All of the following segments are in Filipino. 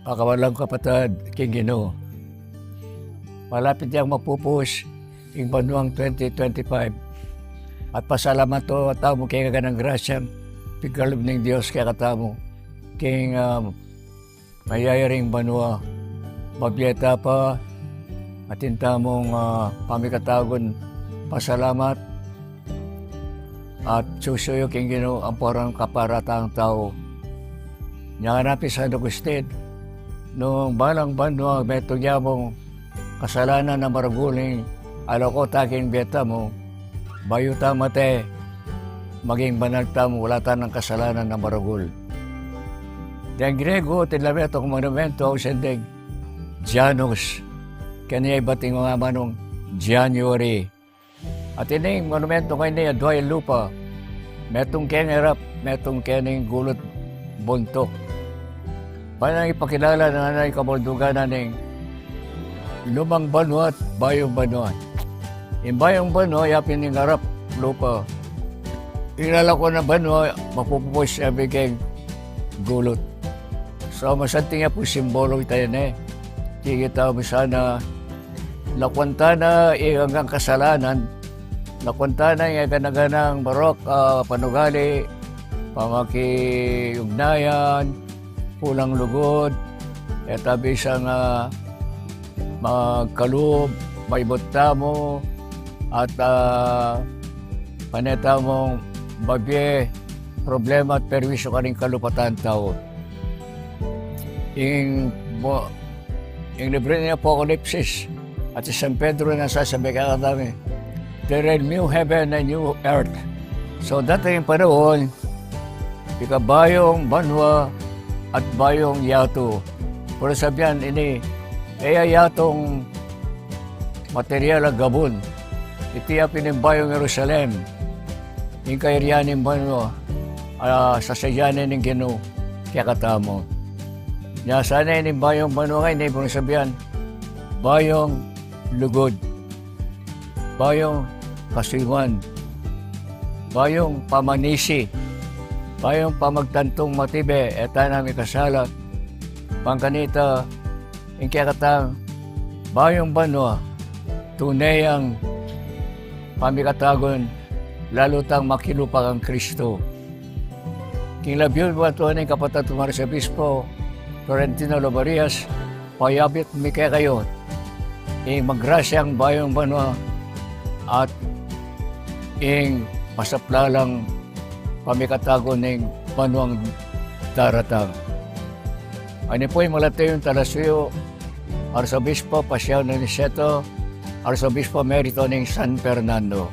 Pakawalang kapatid, King Ginoo. Malapit niyang mapupush ing Banuang 2025. At pasalamat to tamo kay kaganang grasya, pigkalog ng Diyos kay katamo. King mayayaring Banua, mabyeta pa, atin tamong pamikatagon pasalamat at susuyo King Ginoo ang parang kaparatang tao. Nyanganapi sa Nugustin, noong balang Banua, beto niya mong kasalanan na maraguling, alaw ko taking beta mo, bayo tamate, maging banal tamo, wala ta ng kasalanan na maragul. Diyang Grego, tinlabi itong monumento ang sending Janus, kanya ibating mga manong January. At ining monumento kayo niya, Dway Lupa, metong kengerap, metong kening gulot buntok. Panang ipakilala na nanay kabaldugan na ning Lumang Banua at Bayong Banua. Yung Bayong Banua, yapin ning harap lupa. Ilala ko na Banua, mapupupos siya bigeng gulot. So, masanting nga po simbolo tayo na Kikita mo sana nakwanta na hanggang kasalanan, nakwanta na yung ganaganang barok, panugali, pamakiyugnayan, pulang lugod, etabi isang magkaloob, maibota mo, at paneta mong babye, problema at perwisyo ka rin kalupatan tao. Yung libre niya Apocalypse at si San Pedro na sasabi ka kami, there is new heaven and new earth. So dati yung panahon, ika Bayong Banua at Bayong Yato. Pero sabihan, ini, kaya yatong material ang Gabon. Itiyapin ng Bayong Jerusalem. Yung kairiyanin Banua, sa sayanin ng Ginoo, kaya katamo. Nya sana ini Bayong Banua ngayon, hindi sabihan, Bayong Lugod, Bayong Kasiwan, Bayong Pamanisi, Bayong Pamagtantong Matibe, eta nami kasala, pangkanita, yung kiyakatang Bayong Banua, tunay ang pamikatagon, lalo tang makilupag ang Kristo. King labyon mo ito ng kapatid tumari sa Bispo, Florentino Lobarias, payabit mi kaya kayo, magrasyang Bayong Banua at masaplalang pamikatagon ng Banuang daratang. Ano po yung malatayo yung Talasuyo, Arzobispo Pasiao ng Niceto, Arzobispo Merito ng San Fernando.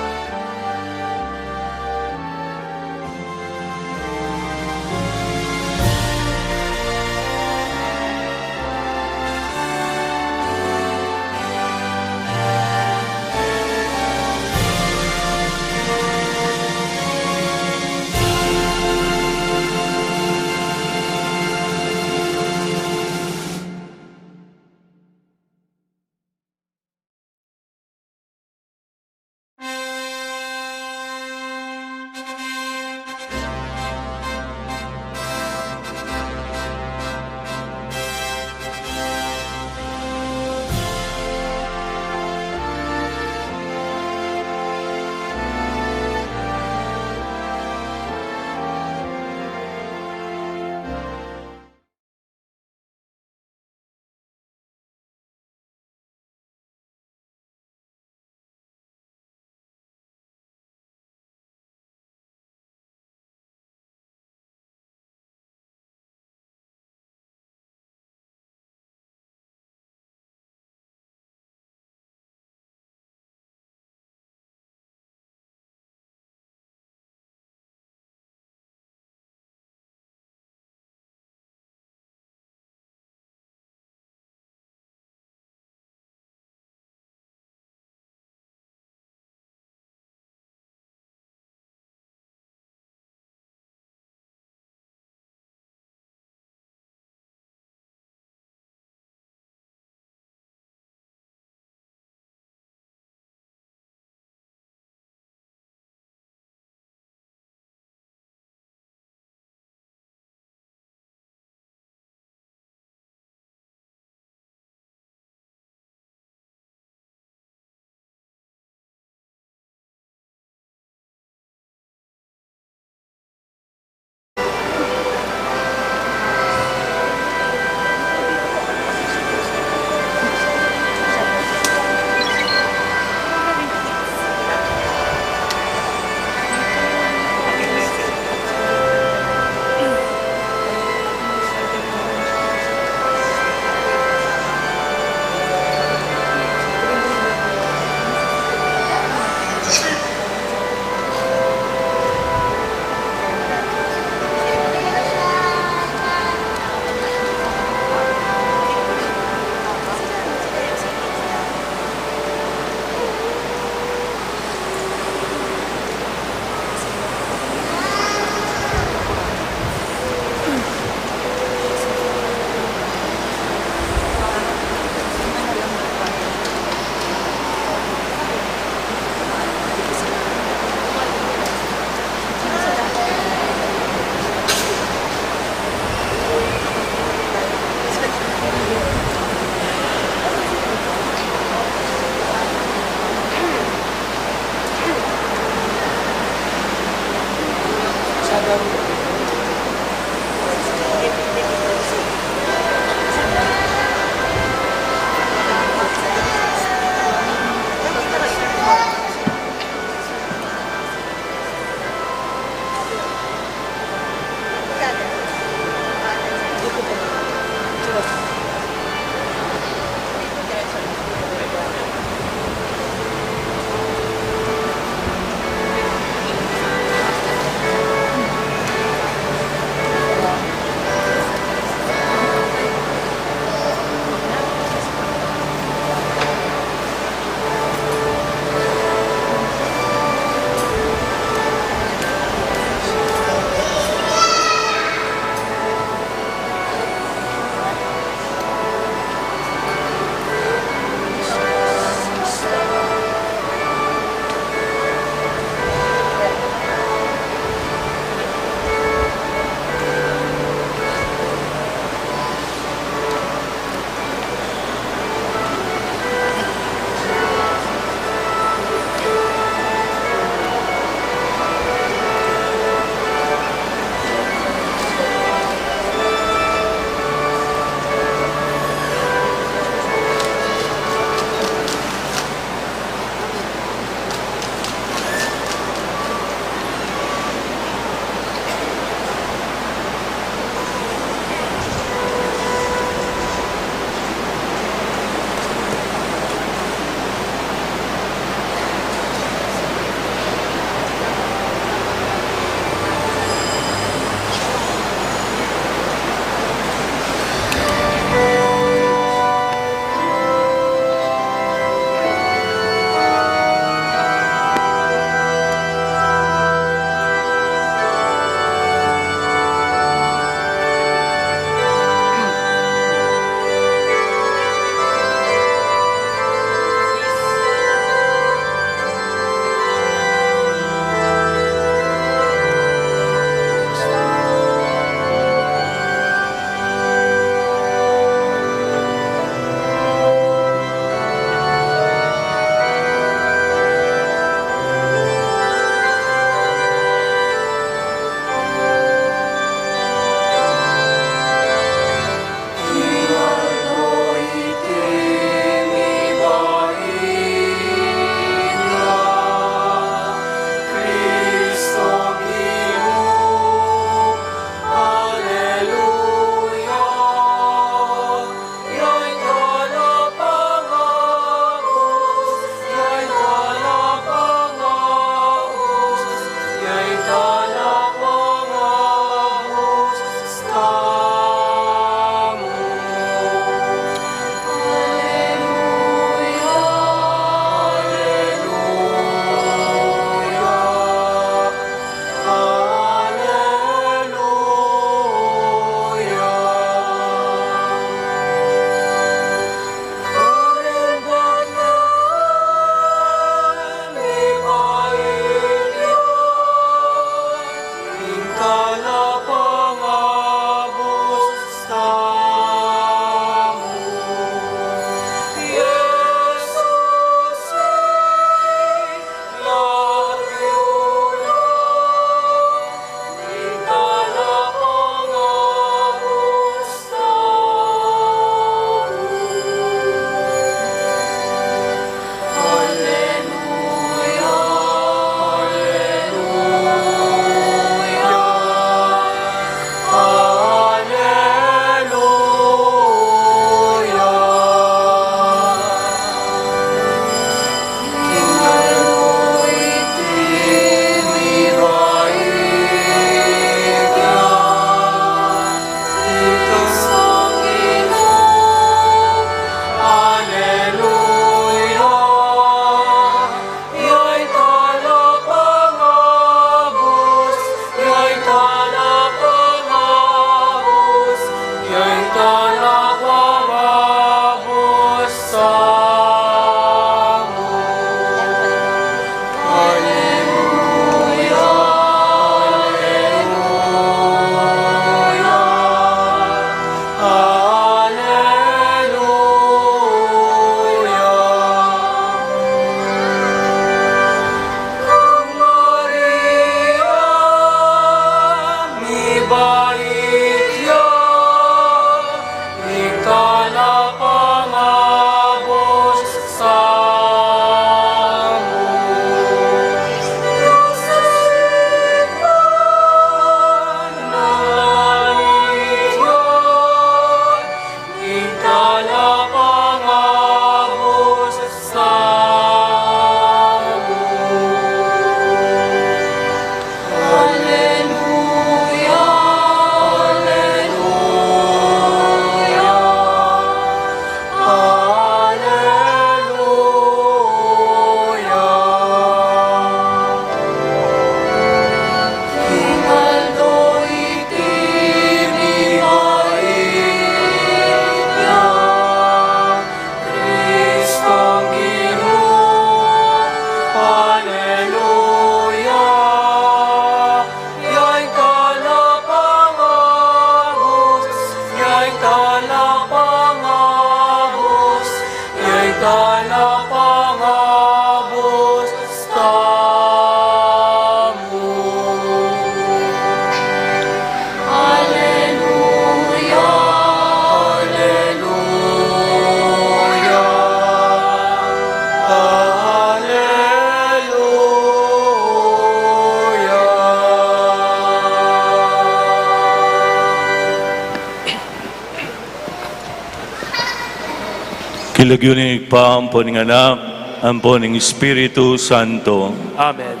Ilagyunig pa ang po ng anak, ang po ng Espiritu Santo. Amen.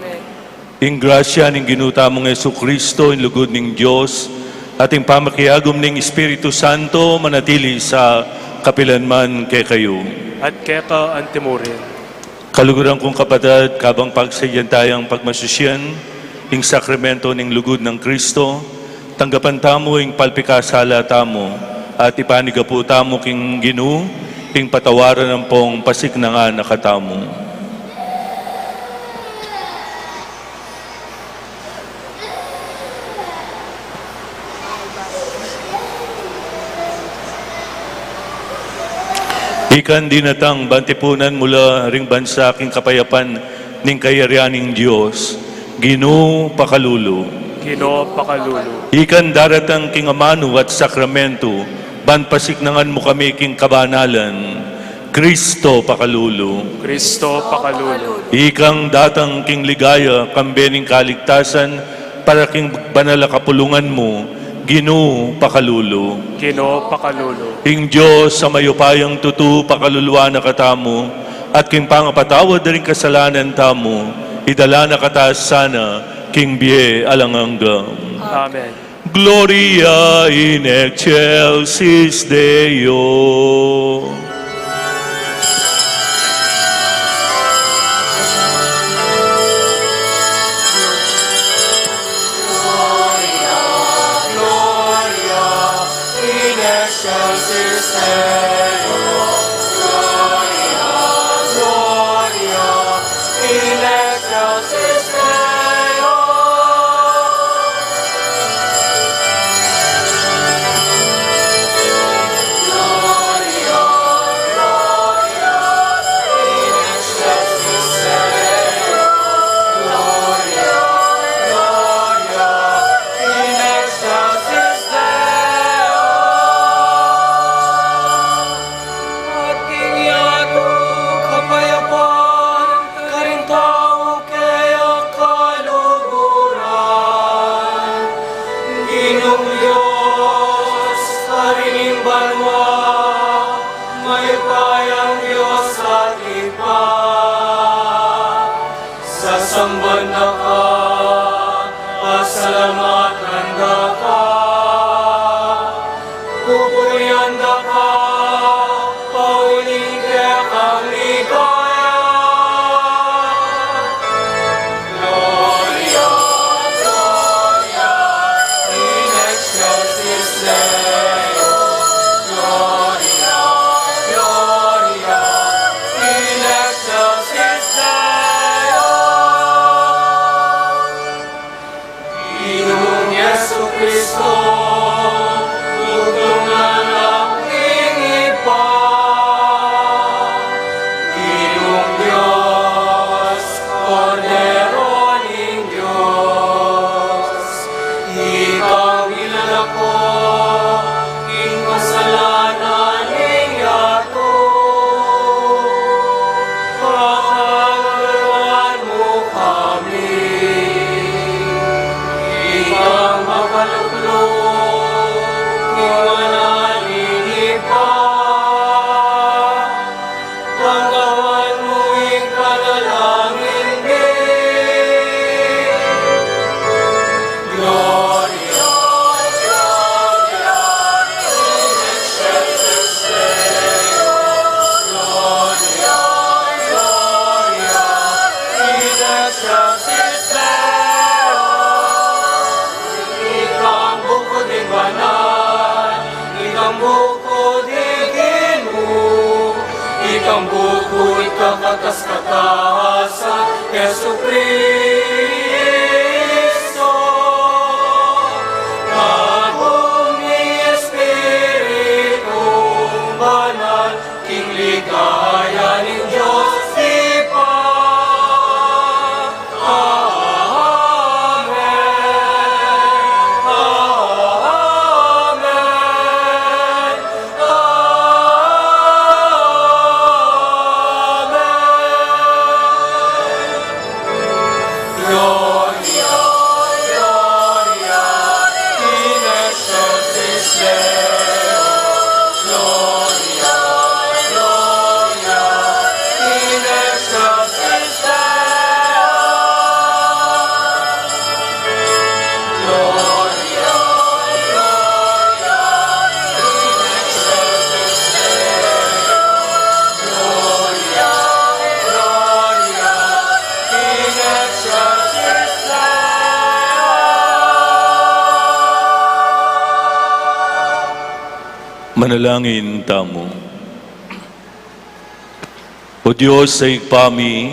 Ing grasya ng ginuta mong Yesu Kristo, in lugod ng Diyos, at ing pamakiagom ng Espiritu Santo, manatili sa kapilanman kay kayo. At kaya ka antimurin. Kaluguran kong kapatid, kabang pagsadyan tayong pagmasusyan, ing sakramento ng lugod ng Kristo, tanggapan tamo ing palpikasala tamo, at ipaniga po tamo king Ginoo, ing patawaran ng pong pasiknangan nakatamo. Ikan dinatang bantipunan mula ring bansa king kapayapan ning kayarianing Diyos, Ginoo pakalulu. Ginoo pakalulu. Ikan daratang king amanu at sakramento, banpasiknangan mo kami king kabanalan, Kristo pakalulu. Kristo pakalulu. Ikang datang king ligaya, kambening kaligtasan, para king banala kapulungan mo, Ginoo pakalulu. Ginoo pakalulu. Ing Diyos sa mayupayang tutu pakaluluwa na katamo, at king pangapatawad rin kasalanan tamo, idala na kataas sana, king biye alanganggam. Amen. Gloria in excelsis Deo. Manalangin tamo. O Diyos sa igpami,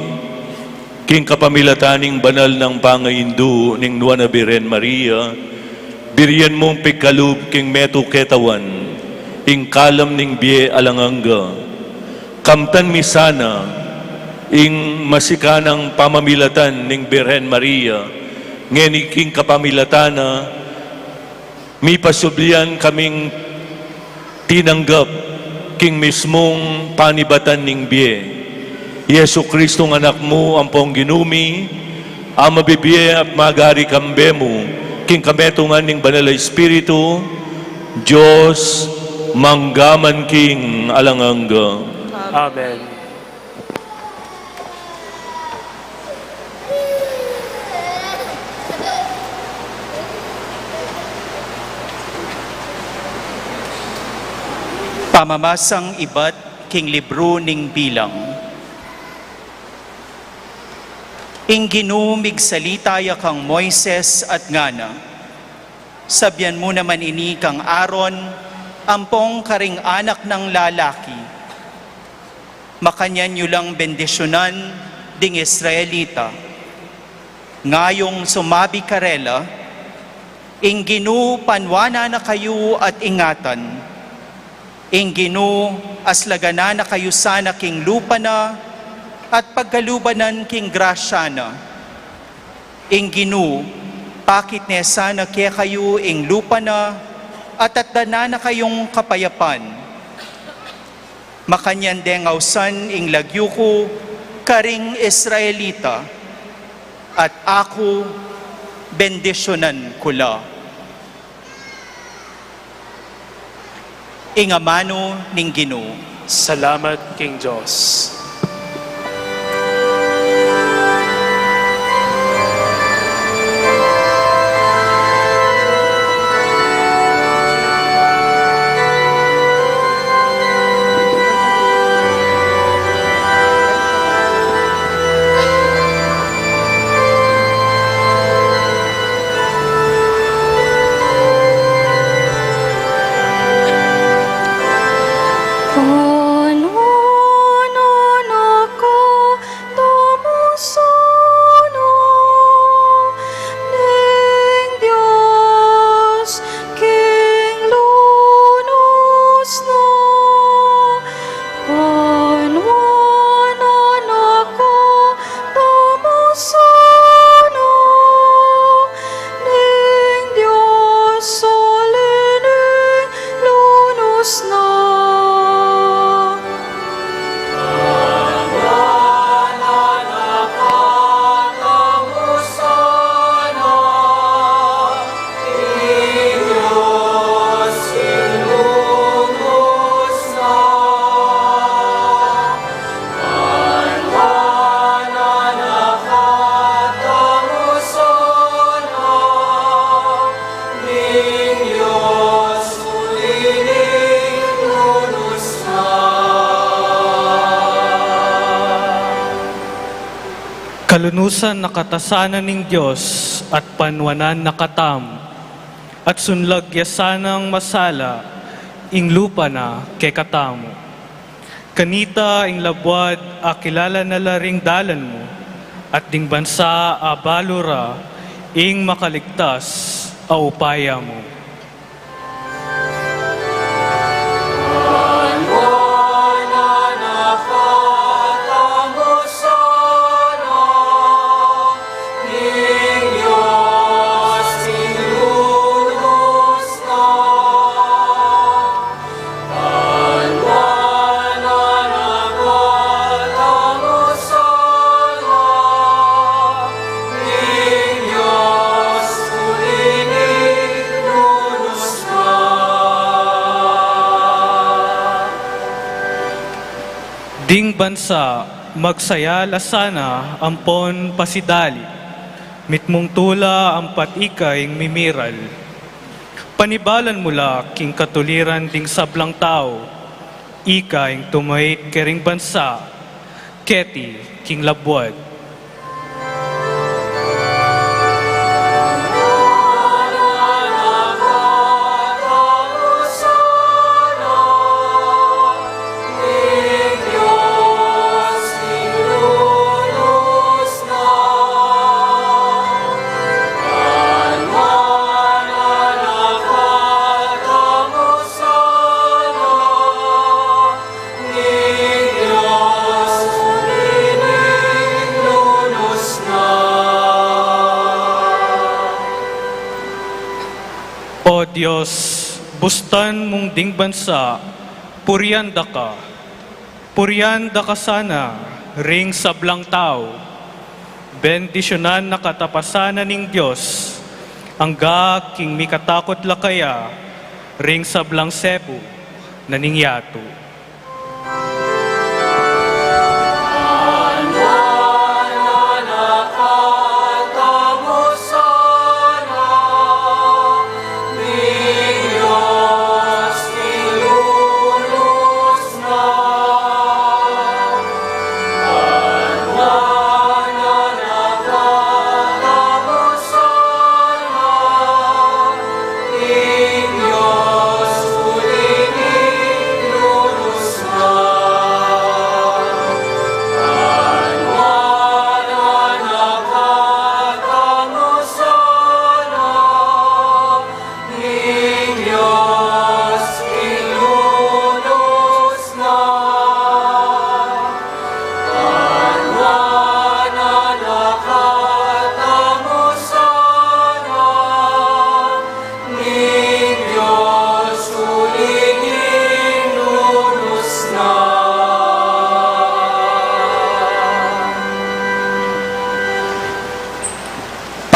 king kapamilataning banal ng pangaindu ning Nuana Birhen Maria, biriyan mong pigkalub king metu ketawan, ing kalam ning bie alanganga, kamtan misana, ing masikanang pamamilatan ning Birhen Maria, ngeni king kapamilatana, mi pasublian kaming tinanggap king mismong panibatan ning bie. Yesu Kristong anak mo ang pong ginumi, ang mabibiye at magari kambe mo, king kametungan ning banal na Espiritu, Diyos, manggaman king alanganga. Amen. Pamamasang iba't king libro ning bilang. Ing ginumig salitaya kang Moises at ngana. Sabyan mo naman ini kang Aaron, ampong karing anak ng lalaki. Makanyan nyo lang bendisyonan ding Israelita. Ngayong sumabi karela, ing ginu panwana na kayo at ingatan. Ing ginu aslagana na kayo sana king lupa na, at pagkalubanan king grasya na. Ing ginu, pakit ne sana kaya kayo ing lupa na, at atdana na kayong kapayapan. Makanyan dengawsan ing lagyuko, karing Israelita, at ako bendisyonan kula. Ing amano ning ginu. Salamat, King Diyos. Kalunusan nakatasanan ning Diyos at panwanan nakatam, at sunlag yasanang masala, ing lupa na kay katamo. Kanita ing labwad akilala na laring dalan mo, at ding bansa abalura, ing makaligtas a upaya mo. Ding bansa, magsaya lasana ampon pasidali, mitmong tula ang patikaing mimiral. Panibalan mula king katuliran ding sablang tao, ika ing tumait kering bansa, keti king labwad. Diyos, bustan mong ding bansa, puryanda ka sana, ring sablang tao. Bendisyonan na katapasanan ng Diyos, ang king mikatakot lakaya, ring sablang Cebu, naningyato.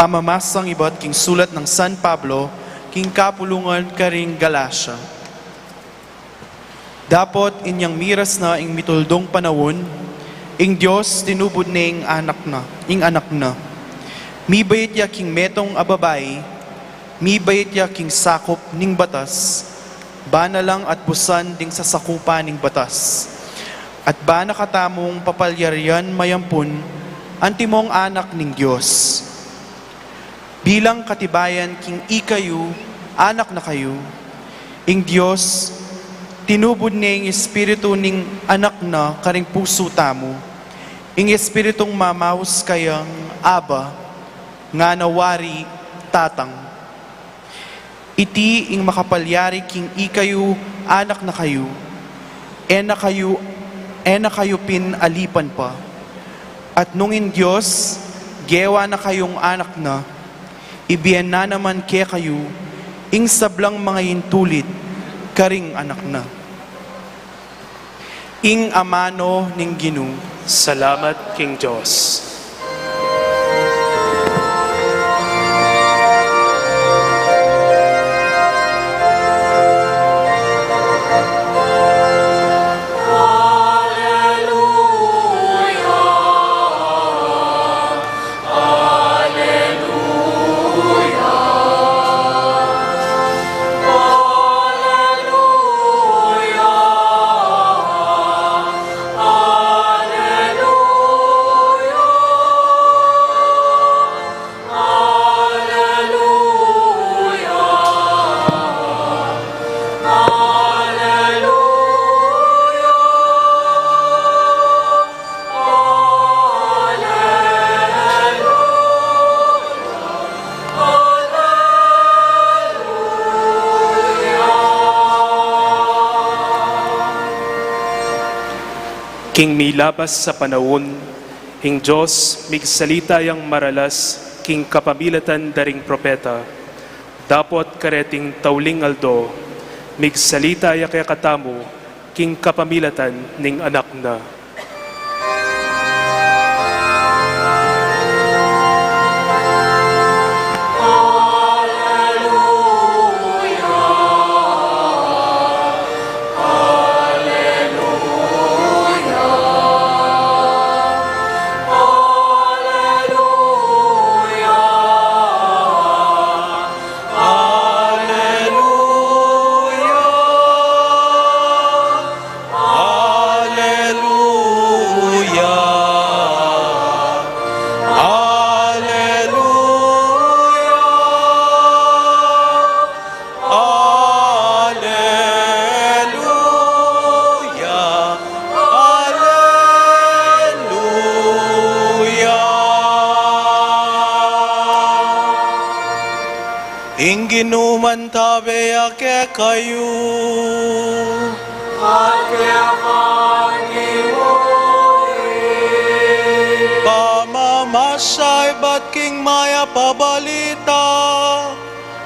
Pamamasang iba't king sulat ng San Pablo, king kapulungan karing Galacia. Dapot inyang miras na ing mituldong panawon, ing Diyos tinubod na ing anak na. Mibayit ya king metong ababay, mibayit ya king sakop ning batas, bana lang at busan ding sasakupa ning batas. At bana katamong papalyaryan mayampun, antimong anak ning Diyos. Bilang katibayan king ikayu, anak na kayo, ing Diyos, tinubod niya ing espiritu ning anak na karing puso tamo, ing espiritong mamaus kayang Aba, nga nawari tatang. Iti ing makapalyari king ikayu, anak na kayo, na kayo pinalipan pa. At nungin Diyos, gewa na kayong anak na, ibiyan na naman kaya kayo, ing sablang mga intulit, karing anak na. Ing amano ning Ginoo. Salamat, King Diyos. King milabas sa panahon, King Diyos, migsalita yang maralas, King kapamilatan daring propeta. Dapot kareting tauling aldo, migsalita ya kaya katamo, King kapamilatan ning anak na. Inginuman tabi ake kayo. Pamamasay ba't king maya pabalita,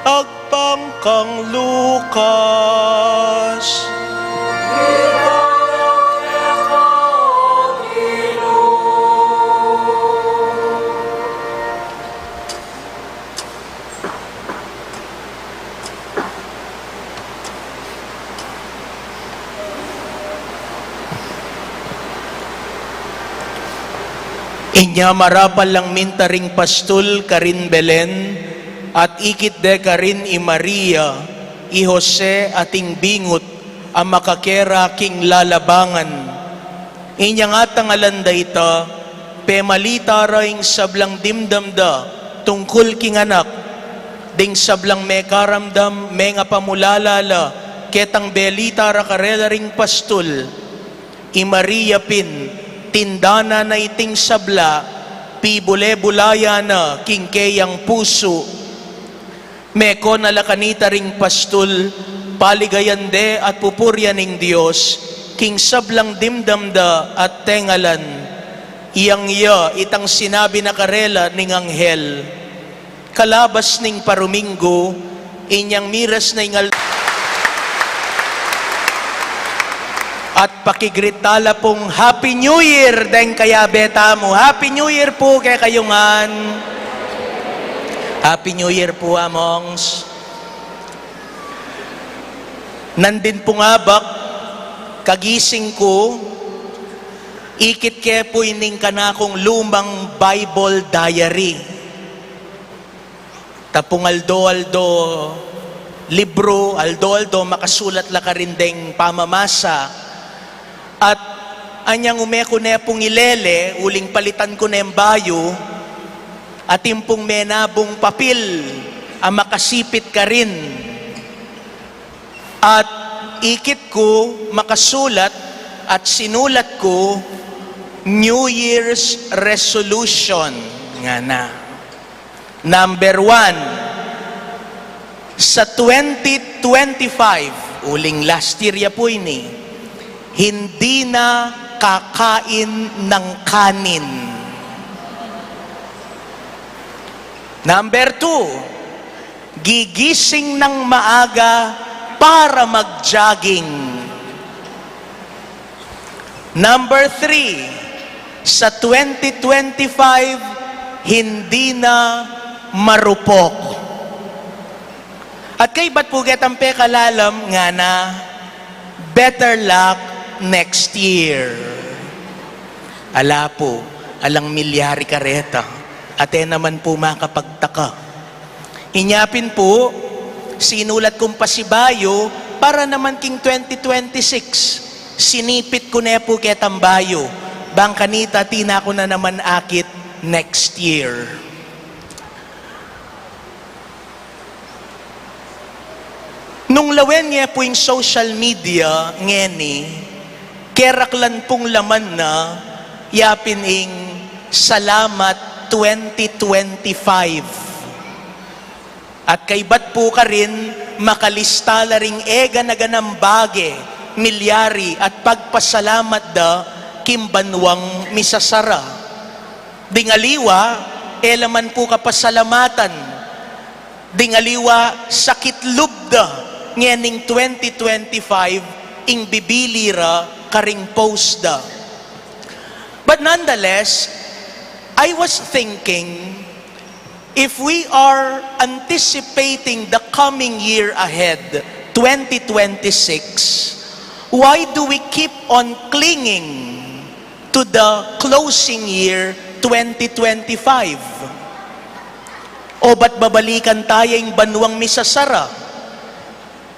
agpang kang Lukas. Inya marapal lang mintaring pastul karin Belen, at ikit de karin i Maria, i Jose ating bingot, ang makakera king lalabangan. Inya nga tangalan da ita, pemalita raing sablang dimdamda, tungkol king anak, ding sablang me karamdam, me nga pamulalala, ketang belita ra karela ring pastul, i Maria pin, tindana na iting sabla, pibule-bulaya na kingkeyang puso. Meko na lakanita ring pastul, paligayande at pupurya ning Diyos, king sablang dimdamda at tengalan. Iyang iya itang sinabi na karela ning anghel. Kalabas ning paruminggo, inyang miras na ingal at pakigritala pong Happy New Year deng kaya beta mo. Happy New Year po kay kayungan. Happy New Year po amongs. Nandin po nga bak, kagising ko, ikit kaya po ining kanakong lumang Bible diary. Tapong aldo-aldo libro, aldo-aldo makasulat la ka rin deng pamamasa. At anyang umeko na pong ilele, uling palitan ko na yung bayo, at impong menabong papil, ang makasipit ka rin. At ikit ko, makasulat, at sinulat ko, New Year's Resolution. Nga na. Number 1, sa 2025, uling last year ya po ini, hindi na kakain ng kanin. Number 2, gigising ng maaga para mag-jogging. Number 3, sa 2025, hindi na marupok. At kay ba't po getang pekalalam nga na better luck next year. Ala po, alang milyari kareta, ate naman po makapagtaka. Inyapin po, sinulat kong pasibayo para naman king 2026. Sinipit ko na po ketambayo, bang kanita tina ko na naman akit next year. Nung lawen niya po yung social media, ngeni, keraklan pong laman na, yapin ing Salamat 2025. At kay ba't po ka rin, makalista la ring ega na ganambage, milyari at pagpasalamat da, kimbanwang misasara. Dingaliwa, elaman po kapasalamatan. Dingaliwa, sakit lubda, ngening 2025, ing bibilira karing posda. But nonetheless, I was thinking, if we are anticipating the coming year ahead, 2026, why do we keep on clinging to the closing year 2025? O ba't babalikan tayong banwang misasara?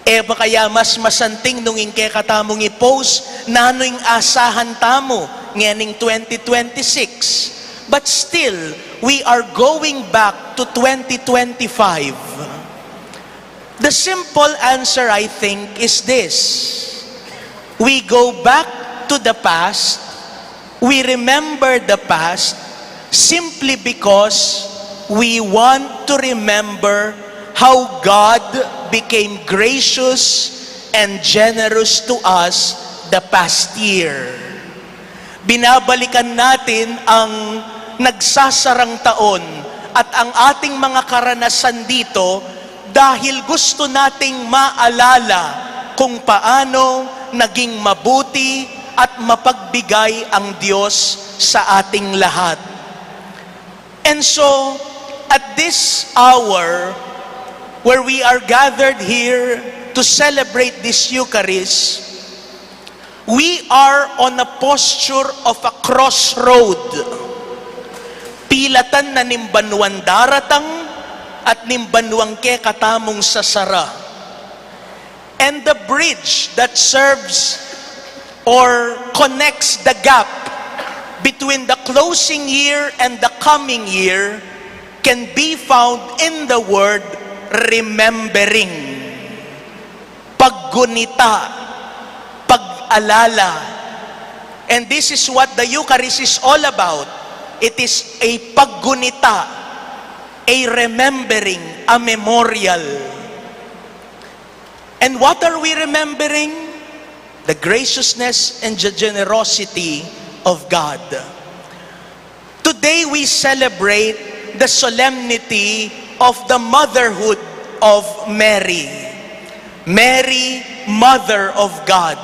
E ba kaya mas masanting nung ingke katamong i-post na ano'y asahan tamo ngening 2026? But still, we are going back to 2025. The simple answer, I think, is this. We go back to the past, we remember the past, simply because we want to remember how God became gracious and generous to us the past year. Binabalikan natin ang nagsasarang taon at ang ating mga karanasan dito dahil gusto nating maalala kung paano naging mabuti at mapagbigay ang Diyos sa ating lahat. And so, at this hour, where we are gathered here to celebrate this Eucharist, we are on a posture of a crossroad. Pilatan na nimbanwan daratang at nimbanwang ke katamong sasara. And the bridge that serves or connects the gap between the closing year and the coming year can be found in the word remembering. Paggunita, pag-alala. And this is what the Eucharist is all about. It is a paggunita, a remembering, a memorial. And what are we remembering? The graciousness and the generosity of God. Today we celebrate the solemnity of the motherhood of Mary. Mary, Mother of God.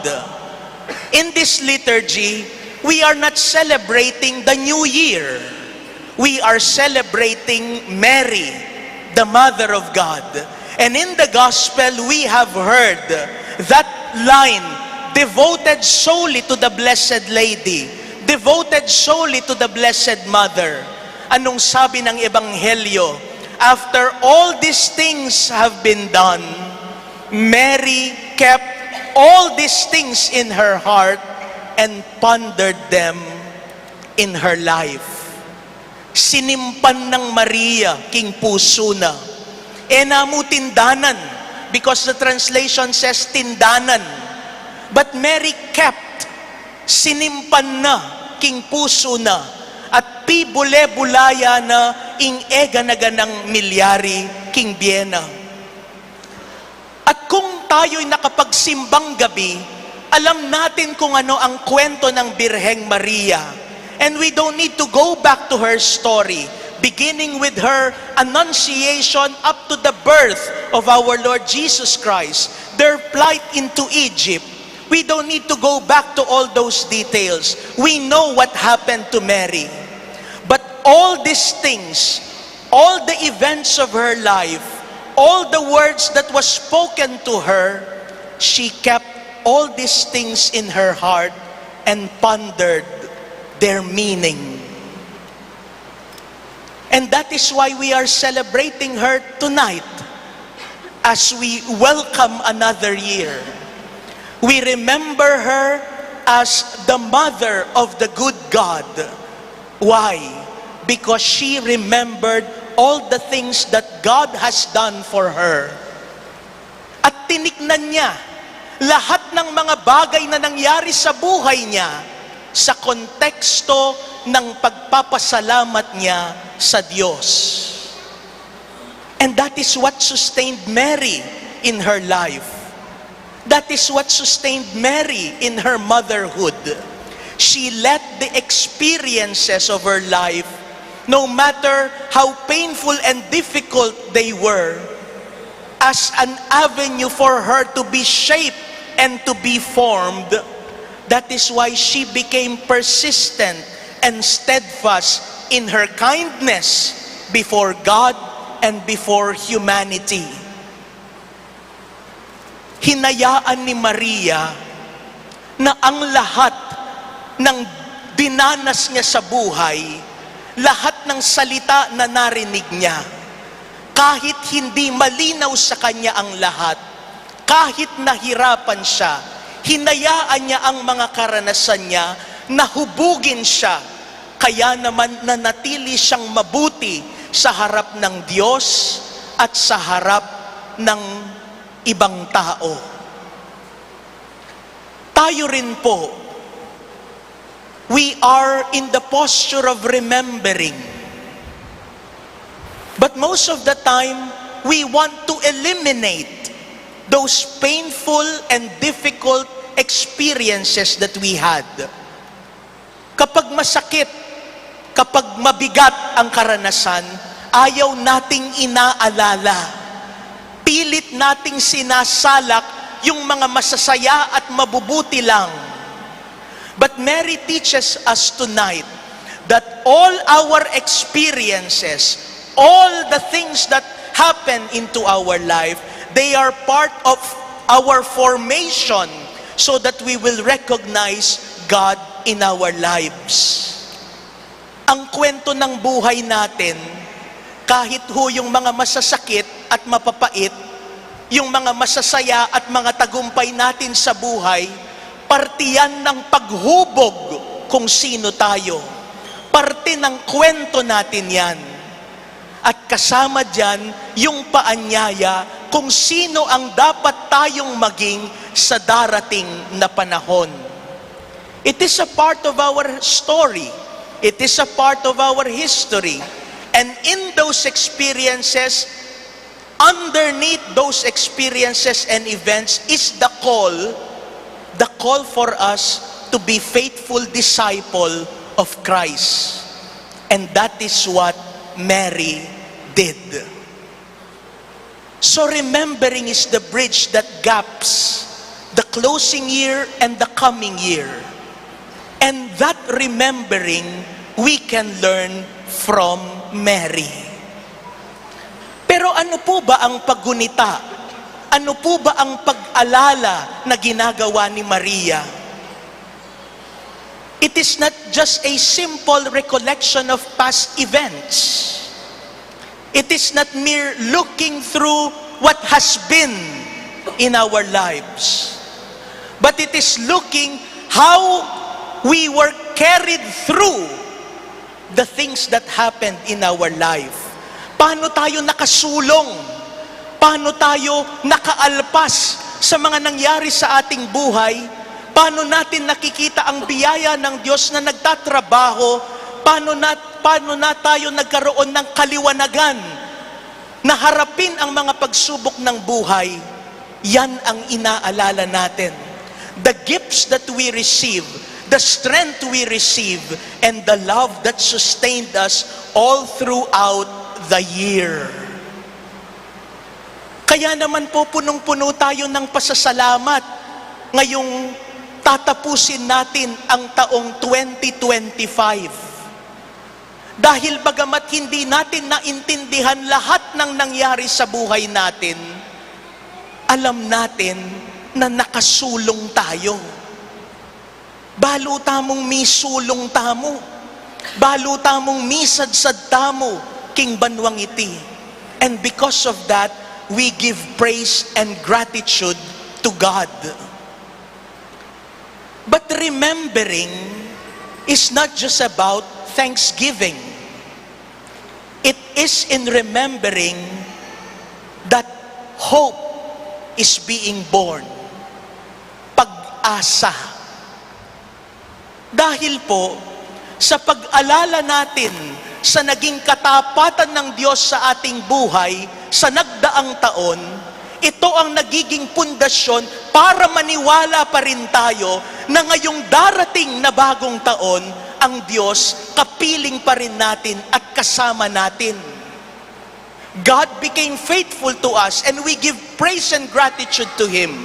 In this liturgy, we are not celebrating the new year. We are celebrating Mary, the Mother of God. And in the Gospel, we have heard that line devoted solely to the Blessed Lady, devoted solely to the Blessed Mother. Anong sabi ng Ebanghelyo? After all these things have been done, Mary kept all these things in her heart and pondered them in her life. Sinimpan ng Maria, king puso na. Enamu tindanan, because the translation says tindanan. But Mary kept, sinimpan na, king puso na, at pi bule-bulaya na ing ega-naga ng milyari, king Biena. At kung tayo'y nakapagsimbang gabi, alam natin kung ano ang kwento ng Birheng Maria. And we don't need to go back to her story, beginning with her annunciation up to the birth of our Lord Jesus Christ, their flight into Egypt. We don't need to go back to all those details. We know what happened to Mary. But all these things, all the events of her life, all the words that was spoken to her, she kept all these things in her heart and pondered their meaning. And that is why we are celebrating her tonight as we welcome another year. We remember her as the mother of the good God. Why? Because she remembered all the things that God has done for her. At tinignan niya lahat ng mga bagay na nangyari sa buhay niya sa konteksto ng pagpapasalamat niya sa Diyos. And that is what sustained Mary in her life. That is what sustained Mary in her motherhood. She let the experiences of her life, no matter how painful and difficult they were, as an avenue for her to be shaped and to be formed. That is why she became persistent and steadfast in her kindness before God and before humanity. Hinayaan ni Maria na ang lahat ng dinanas niya sa buhay, lahat ng salita na narinig niya, kahit hindi malinaw sa kanya ang lahat, kahit nahirapan siya, hinayaan niya ang mga karanasan niya, nahubugin siya, kaya naman nanatili siyang mabuti sa harap ng Diyos at sa harap ng ibang tao. Tayo rin po, we are in the posture of remembering. But most of the time, we want to eliminate those painful and difficult experiences that we had. Kapag masakit, kapag mabigat ang karanasan, ayaw nating inaalala. pilit nating sinasalak yung mga masasaya at mabubuti lang. But Mary teaches us tonight that all our experiences, all the things that happen into our life, they are part of our formation so that we will recognize God in our lives. Ang kwento ng buhay natin, kahit ho yung mga masasakit at mapapait, yung mga masasaya at mga tagumpay natin sa buhay, parte yan ng paghubog kung sino tayo. Parte ng kwento natin yan. At kasama dyan yung paanyaya kung sino ang dapat tayong maging sa darating na panahon. It is a part of our story. It is a part of our history. And in those experiences, underneath those experiences and events is the call for us to be faithful disciple of Christ. And that is what Mary did. So remembering is the bridge that gaps the closing year and the coming year. And that remembering, we can learn from Mary. Pero ano po ba ang paggunita? Ano po ba ang pag-alala na ginagawa ni Maria? It is not just a simple recollection of past events. It is not mere looking through what has been in our lives. But it is looking how we were carried through the things that happened in our life. Paano tayo nakasulong? Paano tayo nakaalpas sa mga nangyari sa ating buhay? Paano natin nakikita ang biyaya ng Diyos na nagtatrabaho? Paano na tayo nagkaroon ng kaliwanagan na harapin ang mga pagsubok ng buhay? Yan ang inaalala natin. The gifts that we receive, the strength we receive, and the love that sustained us all throughout the year. Kaya naman po punong-puno tayo ng pasasalamat ngayong tatapusin natin ang taong 2025. Dahil bagamat hindi natin naintindihan lahat ng nangyari sa buhay natin, alam natin na nakasulong tayo. Balo tamong misulong tamo. Balo tamong misadsad tamo, King Banwang iti. And because of that, we give praise and gratitude to God. But remembering is not just about thanksgiving. It is in remembering that hope is being born. Pag-asa. Dahil po, sa pag-alala natin sa naging katapatan ng Diyos sa ating buhay sa nagdaang taon, ito ang nagiging pundasyon para maniwala pa rin tayo na ngayong darating na bagong taon, ang Diyos kapiling pa rin natin at kasama natin. God became faithful to us and we give praise and gratitude to Him.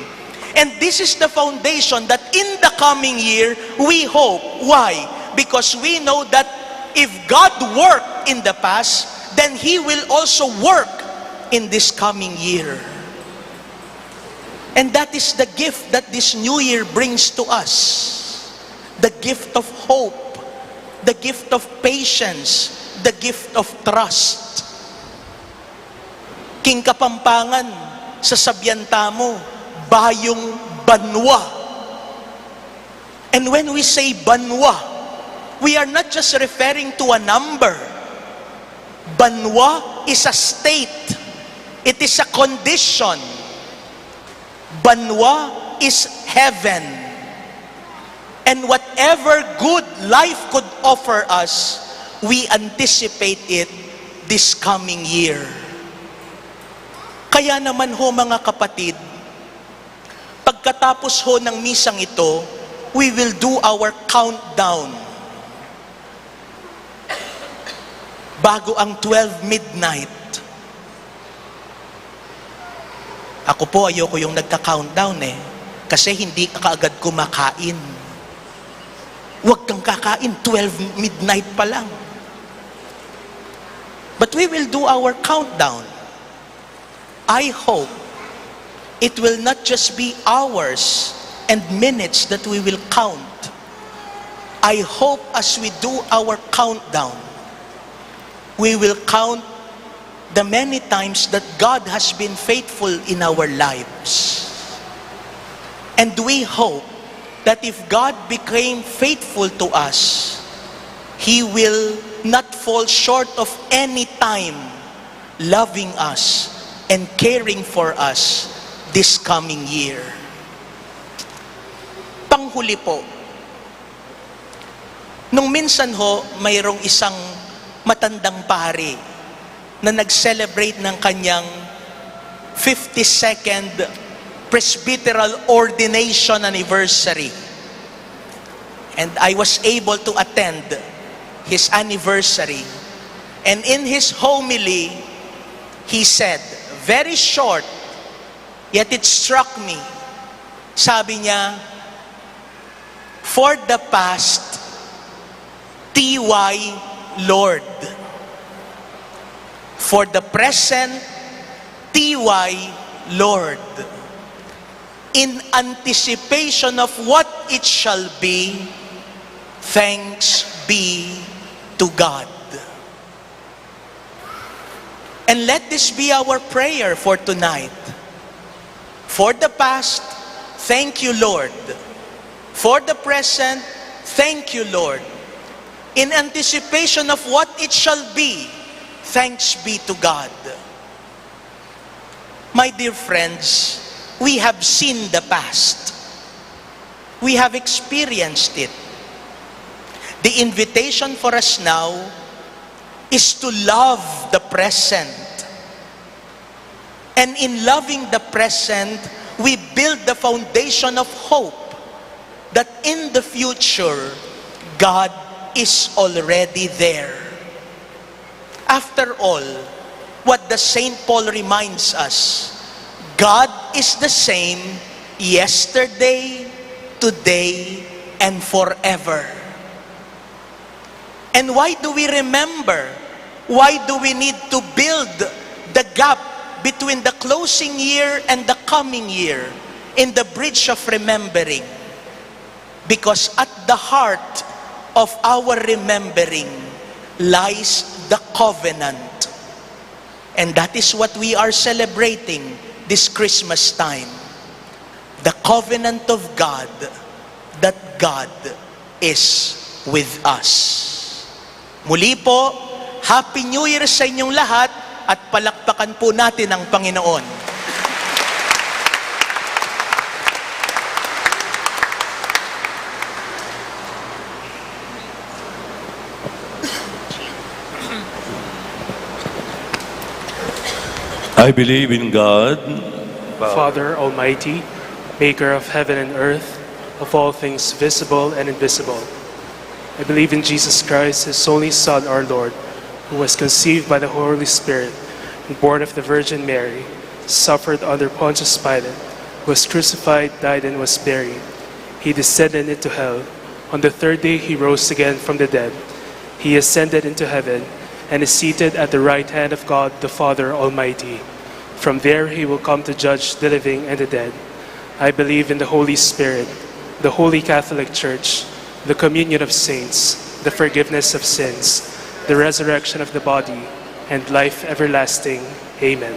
And this is the foundation that in the coming year, we hope. Why? Because we know that if God worked in the past, then He will also work in this coming year. And that is the gift that this new year brings to us. The gift of hope, the gift of patience, the gift of trust. King Kapampangan, sa sabyanta mo, bayong banwa. And when we say banwa, we are not just referring to a number. Banwa is a state. It is a condition. Banwa is heaven. And whatever good life could offer us, we anticipate it this coming year. Kaya naman ho mga kapatid, pagkatapos ho ng misang ito, we will do our countdown. Bago ang 12 midnight. Ako po, ayoko yung nagka-countdown eh. Kasi hindi ka kaagad kumakain. Huwag kang kakain, 12 midnight pa lang. But we will do our countdown. I hope it will not just be hours and minutes that we will count. I hope as we do our countdown, we will count the many times that God has been faithful in our lives. And we hope that if God became faithful to us, He will not fall short of any time loving us and caring for us this coming year. Panghuli po, nung minsan ho, mayroong isang matandang pari na nag-celebrate ng kanyang 52nd presbyteral ordination anniversary. And I was able to attend his anniversary. And in his homily, he said, very short, yet it struck me. Sabi niya, for the past, TY Lord. For the present, TY Lord. In anticipation of what it shall be, thanks be to God. And let this be our prayer for tonight. For the past, thank you, Lord. For the present, thank you, Lord. In anticipation of what it shall be, thanks be to God. My dear friends, we have seen the past. We have experienced it. The invitation for us now is to love the present. And in loving the present, we build the foundation of hope that in the future, God is already there. After all, what the Saint Paul reminds us, God is the same yesterday, today, and forever. And why do we remember? Why do we need to build the gap between the closing year and the coming year in the bridge of remembering? Because at the heart of our remembering lies the covenant. And that is what we are celebrating this Christmas time. The covenant of God, that God is with us. Muli po, Happy New Year sa inyong lahat at palakpakan po natin ang Panginoon. I believe in God, Father Almighty, maker of heaven and earth, of all things visible and invisible. I believe in Jesus Christ, His only Son, our Lord, who was conceived by the Holy Spirit and born of the Virgin Mary, suffered under Pontius Pilate, was crucified, died, and was buried. He descended into hell. On the third day He rose again from the dead. He ascended into heaven and is seated at the right hand of God the Father Almighty. From there He will come to judge the living and the dead. I believe in the Holy Spirit, the Holy Catholic Church, the communion of saints, the forgiveness of sins, the resurrection of the body, and life everlasting. Amen.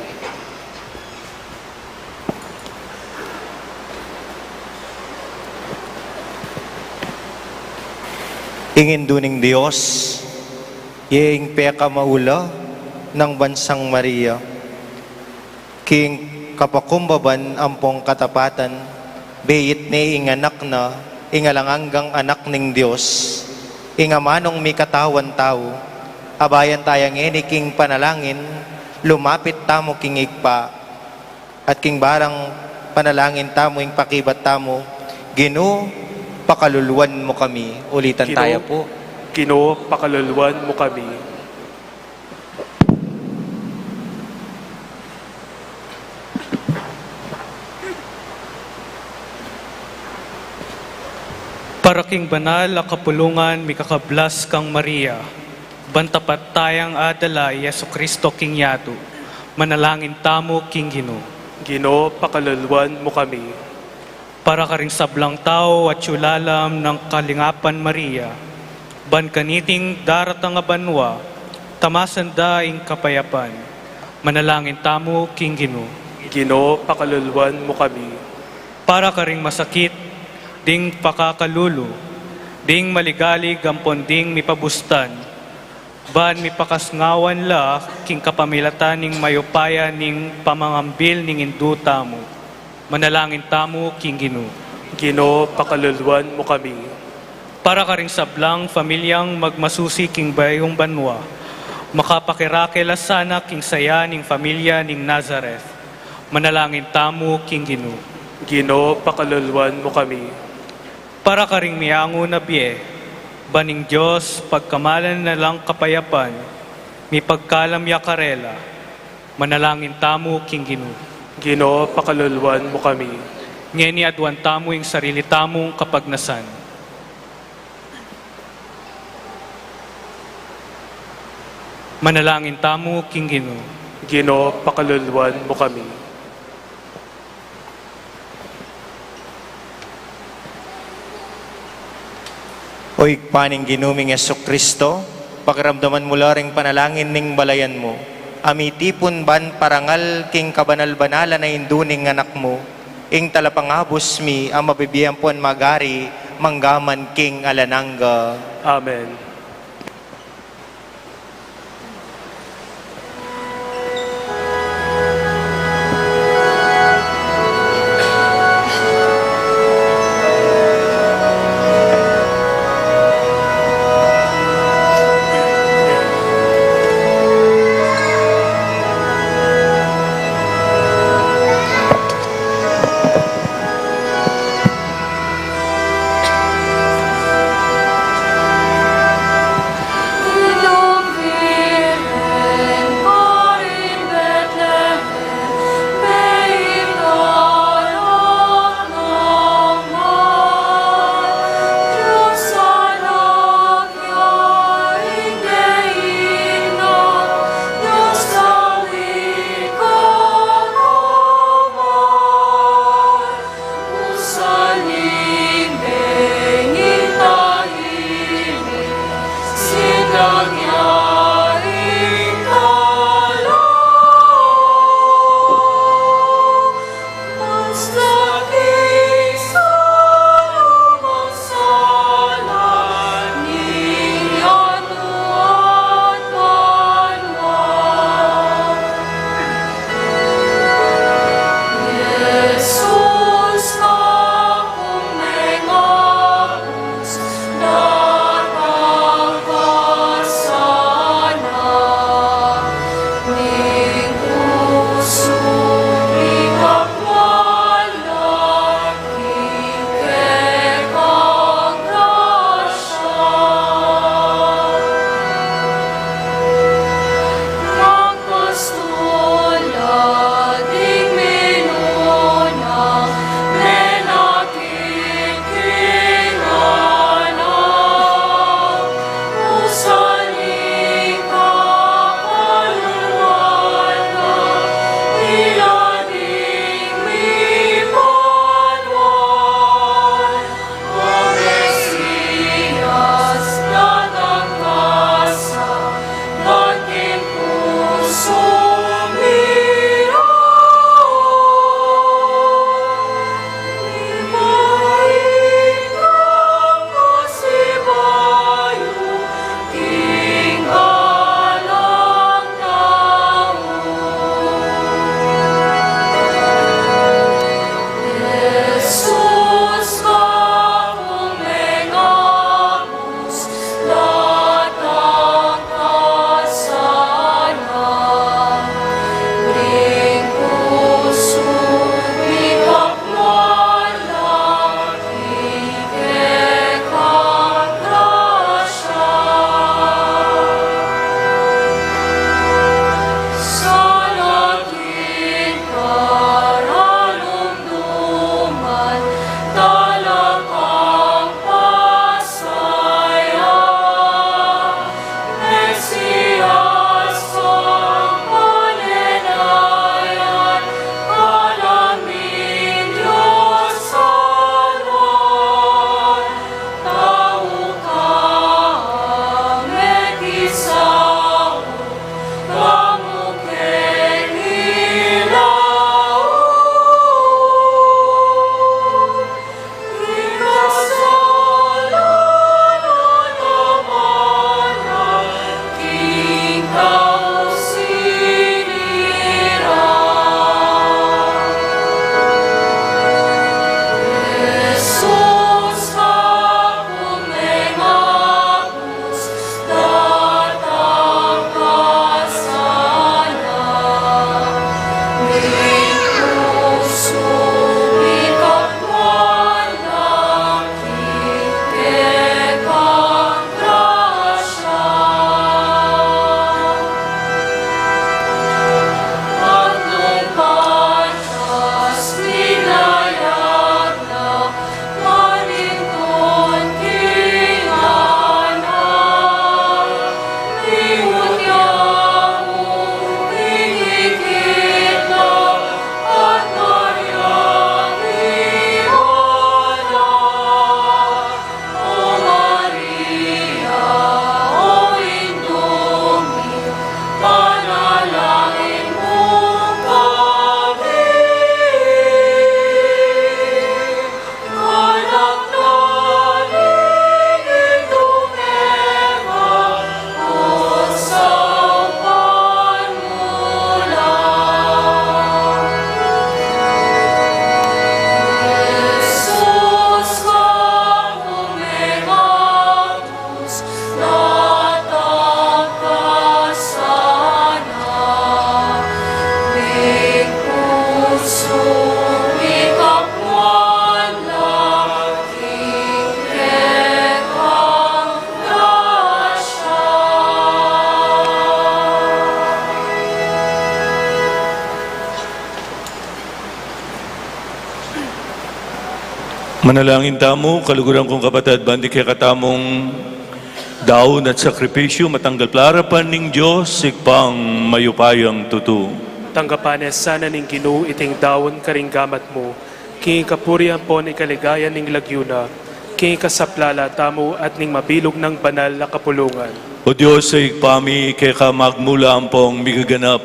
Ingin duning Diyos, yeing peka maula ng bansang Maria, king kapakumbaban ampong katapatan, beyit ni inganak na, ingalanganggang anak ning Diyos, ingamanong mi katawan tao, abayan tayang eni king panalangin, lumapit tamo king igpa, at king barang panalangin tamo ing pakibat tamo, Ginoo, pakaluluwan mo kami. Ulitan tayo po. Ginoo, pakaluluwan mo kami. king banal a kapulungan, mikakablas kang Maria. Bantapat tayang adala, Yesu Kristo king yato. Manalangin tamo king Ginoo. Ginoo, pakaluluan mo kami. Para ka ring sablang tao at yulalam ng kalingapan Maria. Ban kaniting daratang abanwa, tamasanda ing kapayapan. Manalangin tamo king Ginoo. Ginoo, pakaluluan mo kami. Para ka ring masakit, ding pakakalulu, ding maligalig ampon ding mipabustan, ban mipakasngawan la, king kapamilatan ning mayupaya ning pamangambil ning induta mo. Manalangin tamo king Ginoo. Ginoo, pakaluluan mo kami. Para ka ring sablang familyang magmasusi king bayong banwa, makapakirakela sana king saya ning familia ning Nazareth. Manalangin tamo king Ginoo. Ginoo, pakaluluan mo kami. Para ka ring miyango na biye, baning Diyos, pagkamalan na lang kapayapan, mi pagkalam yakarela, manalangin tamo king Ginoo. Ginoo, pakaluluan mo kami. Ngeni adwan tamo yung sarili tamong kapagnasan. Manalangin tamo king Ginoo. Ginoo, pakaluluan mo kami. Oy, paning ginuming Yesu Kristo, pakiramdaman mo laring panalangin ning balayan mo. Amitipon ban parangal king kabanal-banala na induning anak mo, ing talapangabos mi ang mabibiyampuan magari, manggaman king alanangga. Amen. Sa Manalangin tamo, kaluguran kong kapatid, bandi kay katamong daon at sakripisyo, matanggal plarapan ning Diyos, sikpang mayupayang tutu. Tanggapan sana ning Ginoo iting dawon karing gamat mo, king kapurihan po ni kaligayan ning lagyuna, king kasaplala tamo at ning mabilog ng banal na kapulungan. O Diyos, sa ikpami, kay ka magmula ampong migaganap,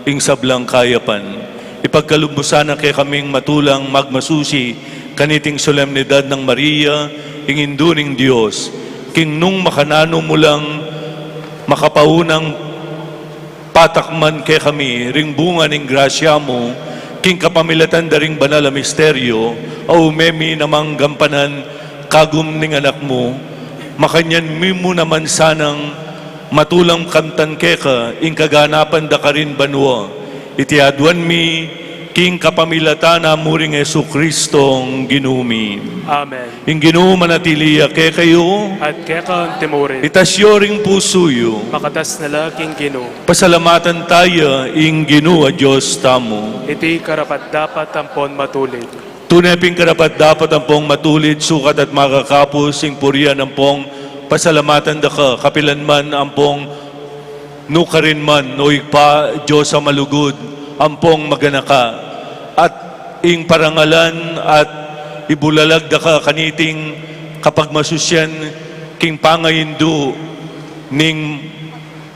ing sablang kayapan. Ipagkalubmusan na kay kaming matulang magmasusi, kaniting solemnidad ng Maria, ing induning Diyos, king nung makanano mo lang makapaunang patakman kay kami, ring bunga ning grasya mo, king kapamilatan daring banal na misteryo, o umemi namang gampanan kagum ning anak mo, makanyan mo naman sanang matulang kamtan keka, ing kaganapan da ka rin banwa, itiadwan mi, king kapamilatan na muring Yesu Kristong ginumi. Amen. Ing Ginoo manatiliya kay kayo, At kaya kang timurin, itasyo ring pusuyo, makatas na laking Ginoo, pasalamatan tayo, ing Ginoo a Diyos tamo. iti karapat dapat tampon matulid. Tunay ping karapat dapat ang pong matulid, sukat at makakapos, ing puriyan ang pong pasalamatan da ka, kapilan man ang pong nukarin man, no pa Diyos ang malugod, ang pong maganaka, at ing parangalan at ibulalag da ka kaniting kapag masusyan, king pangayindu, ning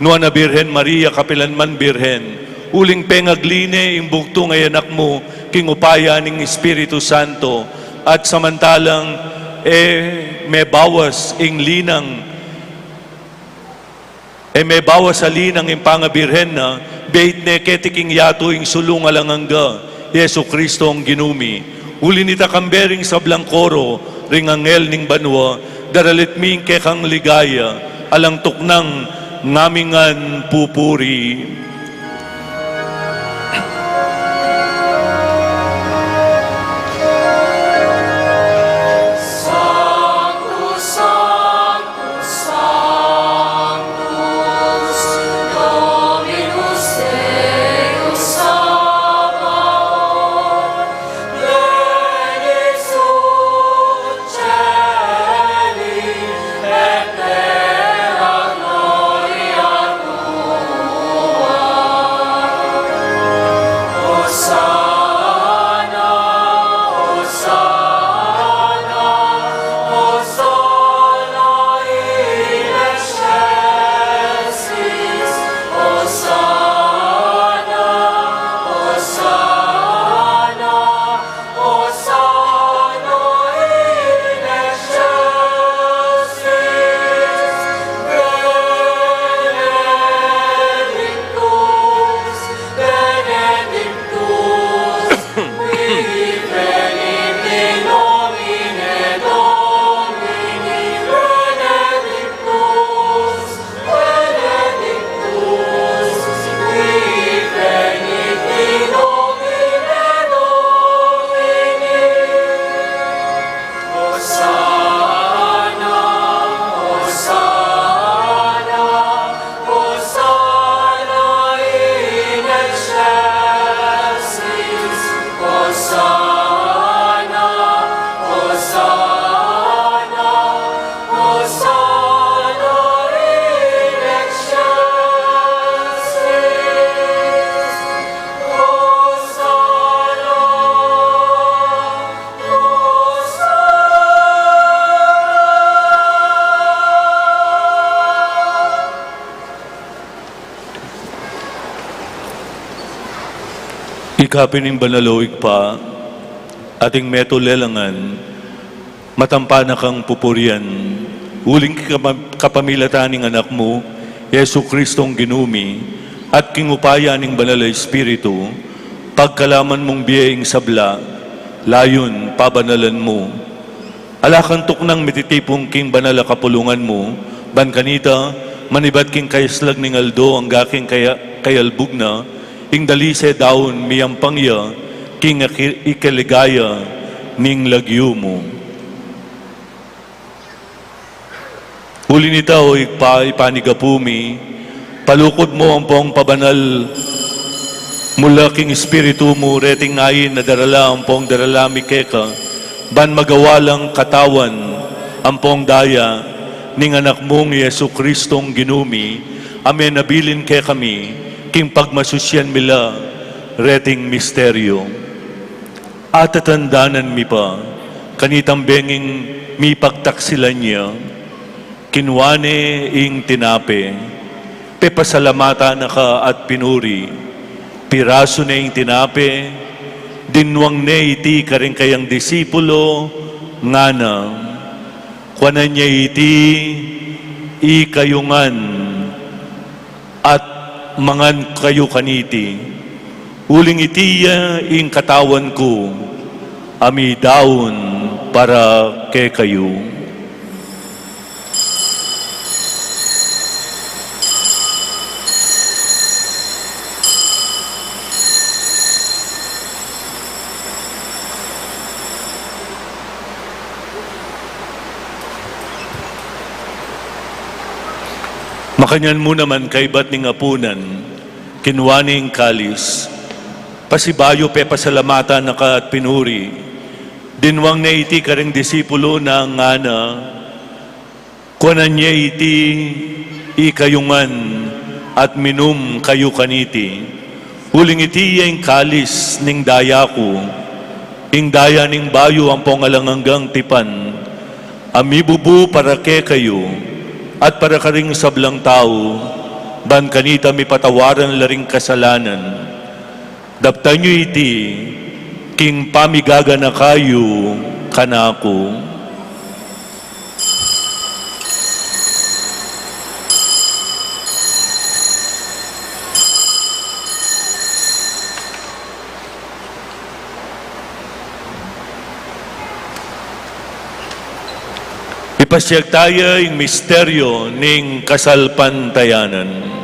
Nuana Birhen Maria, kapilan man Birhen, uling pengagline, ing bugto ngay anak mo, king upaya ning Espiritu Santo, at samantalang, may bawas ing linang, may bawas sa linang ing pangabirhen na, beit ne ketiking yato ing sulong alangangga, Yesu Kristo ang ginumi. Uli nita kambering sa blangkoro, ring angel ning banwa, daralit ming kekang ligaya, alang tuknang ngamingan pupuri. Ikapin ng banaloig pa, ating metolelangan, matampa kang pupurian, uling kapamilataning anak mo, Yesu Kristong ginumi, at kingupaya ning banal na Espiritu, pagkalaman mong biyaing sabla, layon pabanalan mo. Alakan tuknang mititipong king banal na kapulungan mo, ban kanita, manibat king kayaslag ning aldo ang gaking kayalbug na, ing dalise daon miyampangya, king ikaligaya ning lagyo mo. Uli nita o ipanigapumi, palukod mo ang pong pabanal mula king espiritu mo, reting ngayin na darala ang pong daralami keka, ban magawalang katawan, ampong daya, ning anak mong Yesu Kristong ginumi, amen nabilin kay kami, king pagmasusyan mila, reting misteryo. At tatandanan mi pa, kanitang benging mi pagtaksilan niya, kinwane ing tinape, pepasalamata na ka at pinuri, piraso na ing tinape, dinwang na iti karing kayang disipulo, nga na, kwanan niya iti ikayungan at mangan kayo kaniti. Uling itiya ing katawan ko, ami daon para kay kayo. Makanyan mo naman kay ba't ning apunan, kinwaning kalis, pasibayo pe pasalamatan na ka at pinuri, dinwang na iti karing disipulo na ngana, kuanan niya iti ikayungan at minum kayo kaniti, huling iti yung kalis ning daya ko, ing daya ning bayo ang pongalanganggang tipan, amibubu para ke kayo, at para karing sablang tao, ban kanita mi patawaran laring kasalanan. Daptan nyo iti, king pamigaga na kayo, kanako. Ipasyag tayo yung misteryo ning kasalpantayanan.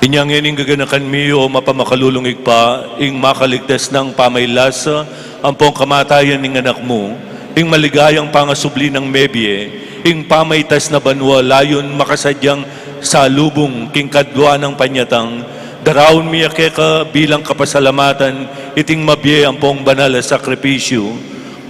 Inyang ining gaganakan mi o mapamakalulungig pa, ing makaligtas ng pamaylasa, ang pong kamatayan ng anak mo, ing maligayang pangasubli ng mebye, ing pamaytas na banwa layon makasadyang sa lubong king kadwa ng panyatang, darawon mi akeka bilang kapasalamatan, iting mabye ang pong banal na sakripisyo,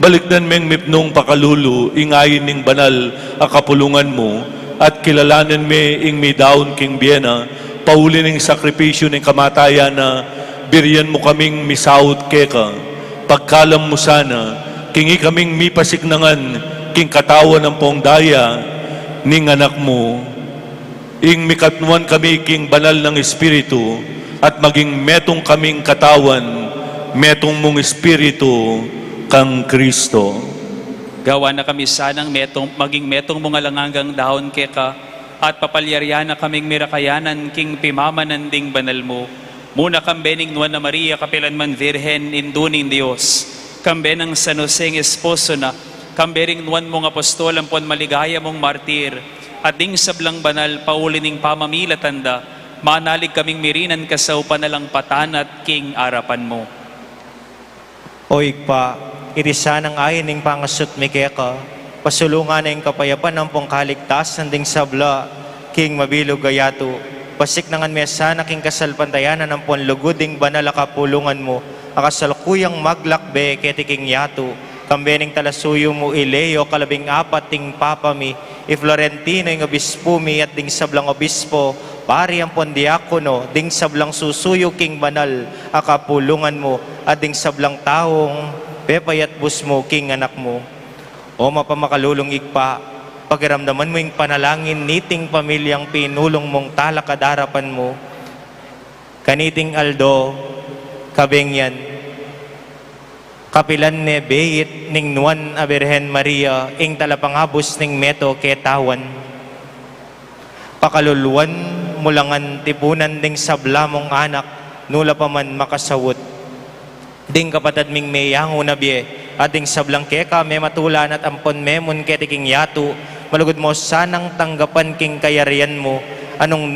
balikdan meng mipnong pakalulu, ing ayin ning banal akapulungan mo, at kilalanan mi ing mi daon king biena, pauli ng sakripisyo ng kamatayan na biryan mo kaming misaut keka, pagkalam mo sana, kingi kaming mipasiknangan, king katawan ng pong daya, ning anak mo, ing mikatnuan kami king banal ng Espiritu, at maging metong kaming katawan, metong mong Espiritu, kang Kristo. Gawa na kami sanang maging metong mga langangang dahon keka, at papalyarya na kaming mirakayanan king pimamananding banal mo. Muna kambening nuan na Maria kapilanman Virhen induning Diyos. Kambenang San Joseng esposo na, kambering nuan mong apostol ang pon maligaya mong martir. At ding sablang banal paulining pamamilatanda, manalig kaming mirinan kasaw panalang patan at king arapan mo. Oig pa, irisan ang ayin ng pangasut mikeka, pasulungan na yung kapayapan ng pong kaligtasan ding sabla, king mabilog gayato, pasik nangan mesa na king kasalpantayanan ng pong luguding banal kapulungan mo, akasalukuyang maglakbe ketiking yato, kambening talasuyo mo Ileo, kalabing apat ting papami, Florentino yung obispo mi at ding sablang obispo, pari ang pondiakono, ding sablang susuyo king banal, akapulungan mo, at ding sablang taong pepayat bus mo king anak mo. O mapamakalulungig pa, pagiramdaman mo yung panalangin niting pamilyang pinulong mong talakadarapan mo, kaniting Aldo, kabengyan, kapilan ne beit ning nuan a Birhen Maria, ing talapangabos ning meto ketawan, pakaluluan mulangan tipunan ding sabla mong anak, nula pa man makasawot. Ding kapatad ming mayango na biye, ating sablang keka may matulan at ampon memon ketiking yatu, malugod mo sanang tanggapan king kayarian mo, anong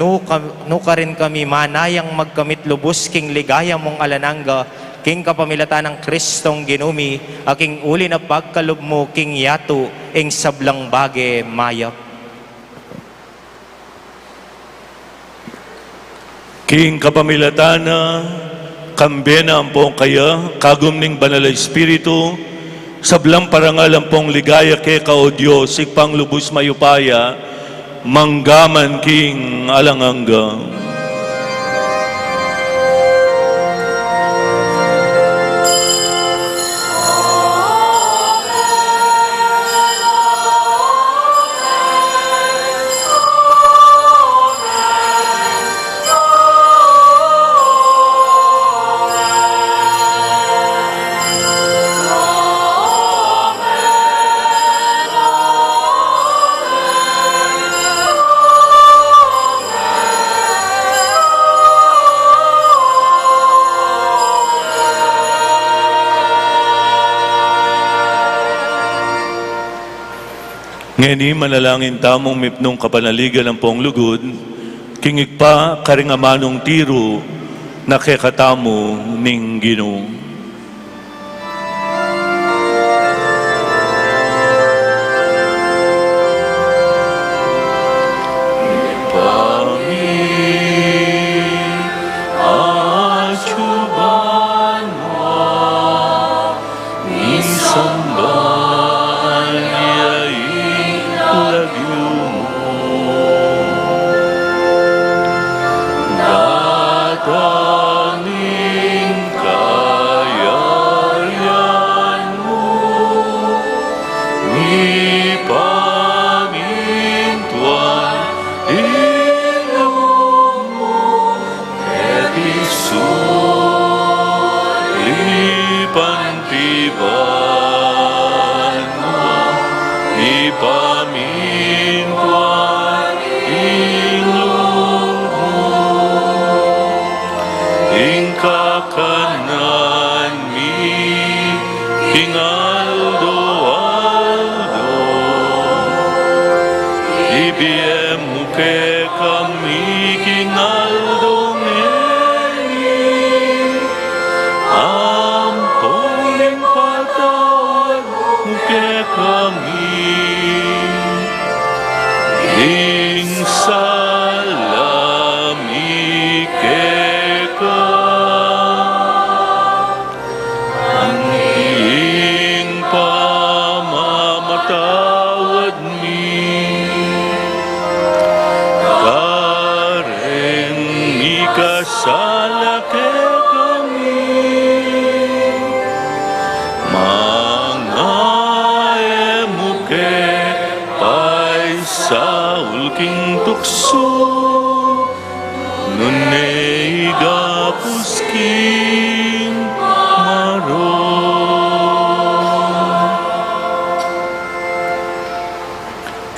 nuka rin kami manayang magkamit lubos king ligaya mong alanangga, king kapamilatan ng Kristong ginumi, aking uli na pagkalub mo king yatu, ing sablang bage mayap. King kapamilatana, kambena ang pong kaya, kagum ning banal na Espiritu, sablang parangal ang pong ligaya keka o Diyos, ikpang lubos mayupaya, manggaman king alangangga. Ngeni manalangin tamong mipnong kapanaligan ng pong lugod, kingig pa karingamanong tiro na kekatamo ning Ginoo.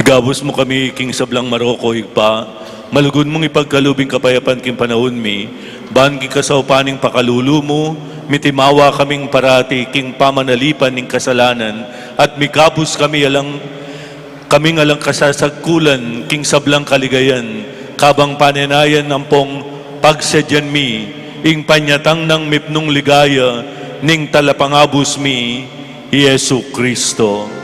Igabos mo kami, King Sablang Maroko, higpa, malugod mong ipagkalubing kapayapan king panahon mi, ban king kasaupaning pakalulu mo, mitimawa kaming parati, king pamanalipan ning kasalanan, at mikabos kaming alang kasasagkulan, king Sablang kaligayan, kabang panenayan ng pong pagsedyan mi, ing panyatang ng mipnong ligaya, ning talapangabos mi, Yesu Kristo.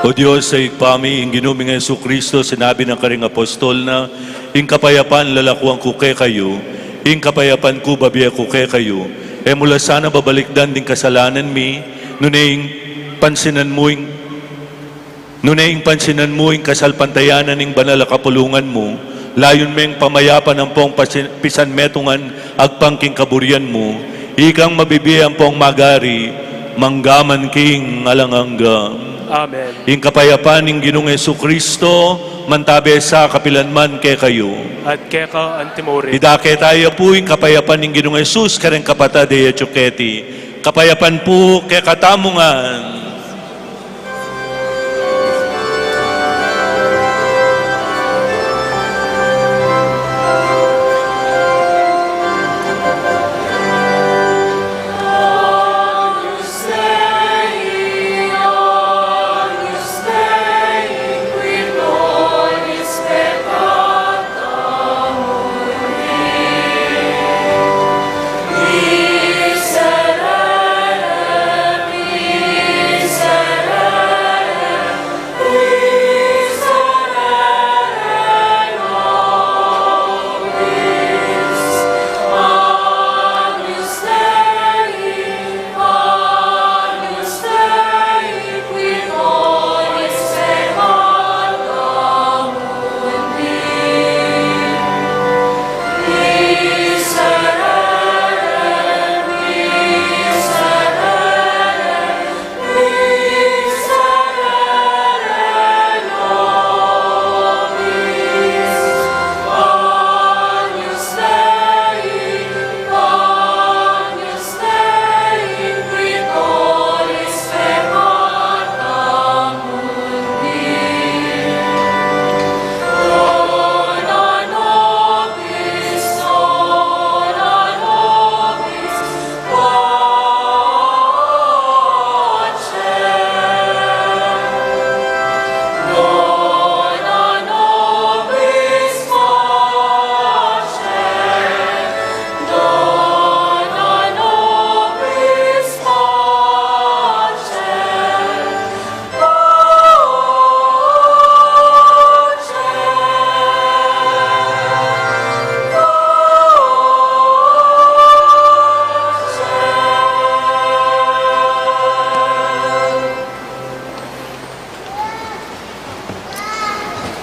O Diyos, sa ikpami, ing ginuming Yesu Kristo, sinabi ng karing apostol na, ing kapayapan lalakuang kuke kayo, ing kapayapan ko babiya kuke kayo, e mula sana babalikdan din kasalanan mi, nuning pansinan mo ing Nunaing pansinan mo yung kasalpantayanan ng banal na kapulungan mo, layon meng pamayapan ng pong pisan metungan agpangking kaburian mo, ikang mabibiyan pong magari, manggaman king alangangga. Amen. Ing kapayapaan ng Ginoong Jesucristo, mantabe sa kapilanman kay kayo. At keka antimore. Idake tayo po yung kapayapaan ng Ginoong Jesus, kareng kapatid ya Chuketi. Kapayapan po kay katamungan.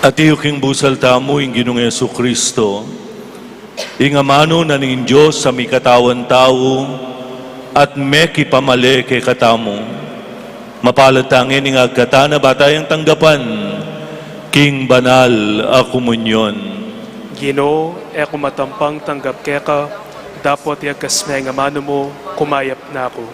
At iyuking busal tamo yung Ginoong Jesucristo, ingamano na ning Diyos sa may katawan tao, at meki pamali kay katamo. Mapalatangin ing agkatana batayang tanggapan, king banal a komunyon. Ginoo, eko matampang tanggap keka, dapat yagasme nga mano mo, kumayap na ako.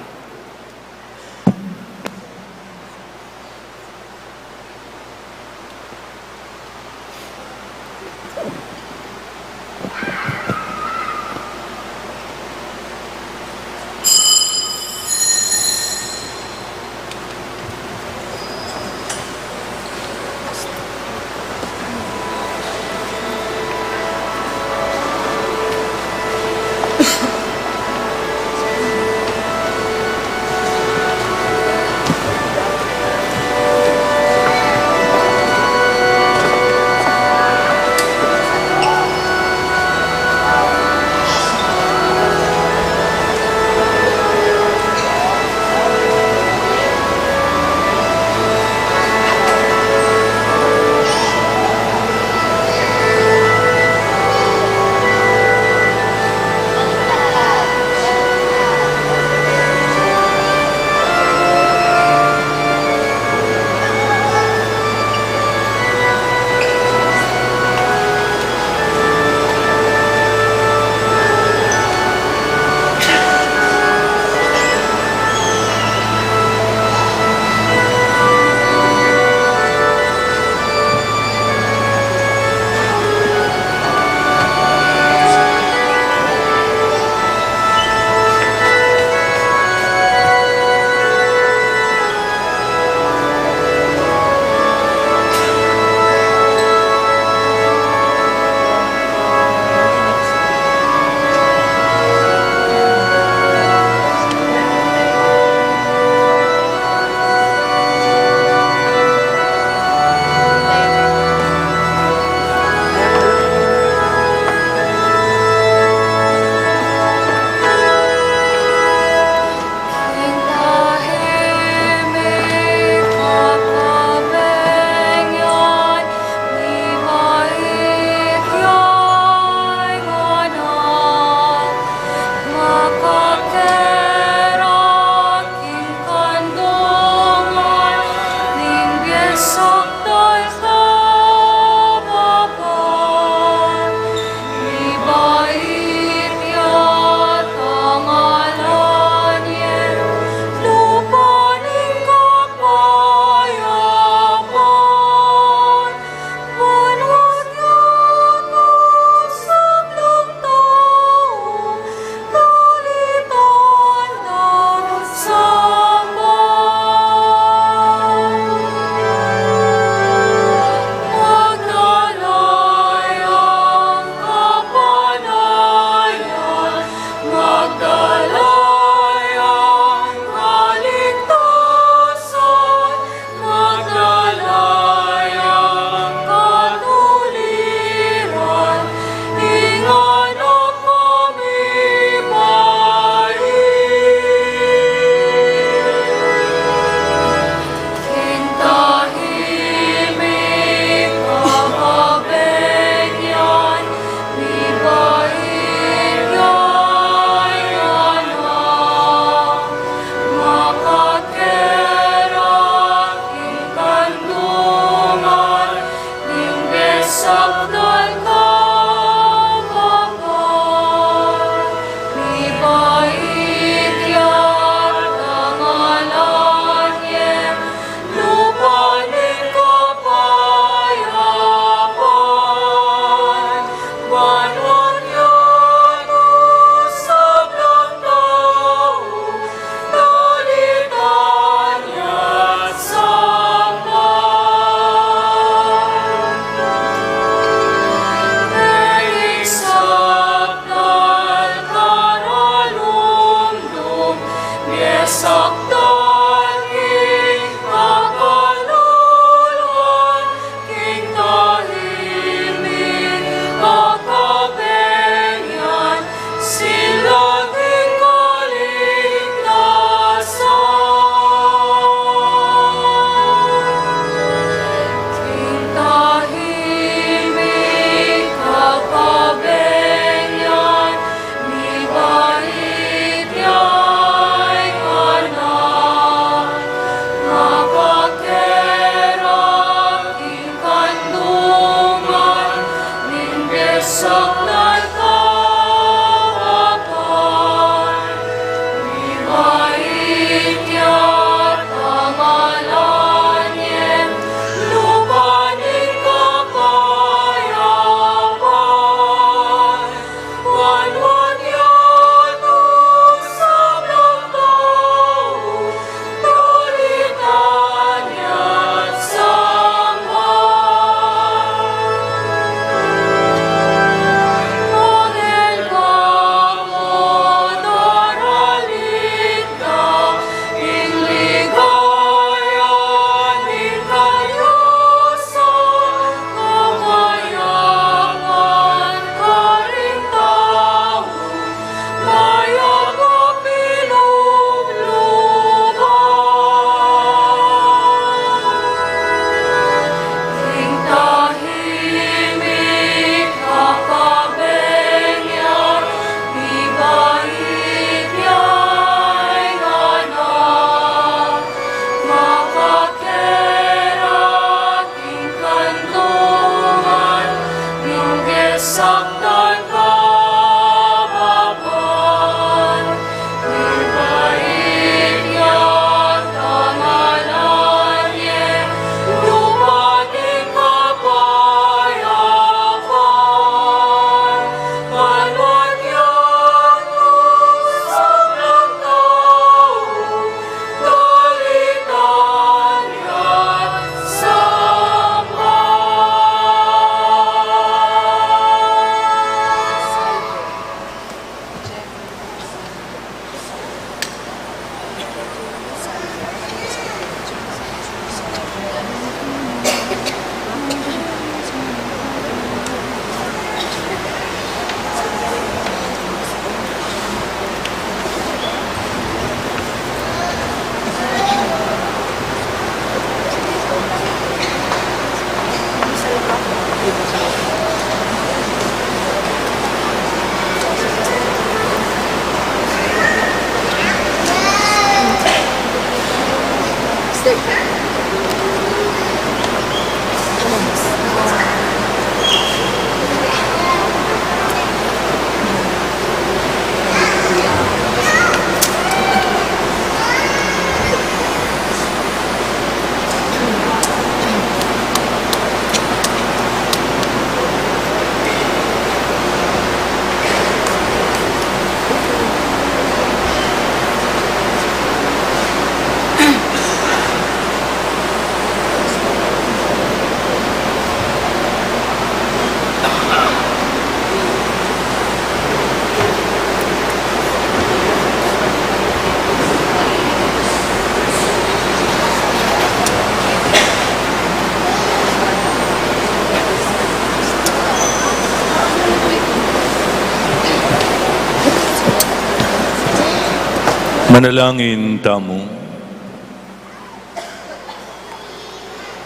Manalangin tamo.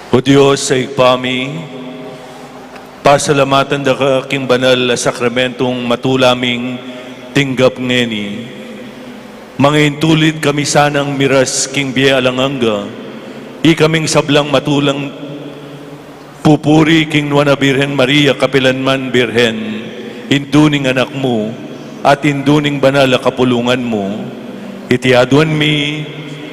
O Diyos sa igpami, pasalamatan da ka king banal na sakramentong matulaming tinggap ngeni. Mangintulit kami sanang miras king biya alanganga, ikaming sablang matulang pupuri king Nuana Birhen Maria Kapilanman Birhen, induning anak mo at induning banal na kapulungan mo. Itiaduan mi,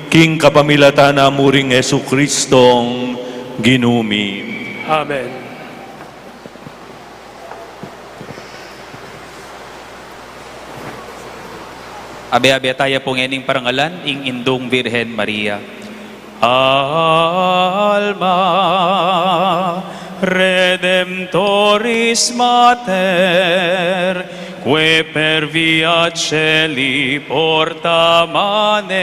king kapamilatan na muring Yesu Kristong ginumi. Amen. Abe-abe tayo pong ening parangalan, ing indong Birhen Maria. Alma Redemptoris Mater, que per via celi porta manes,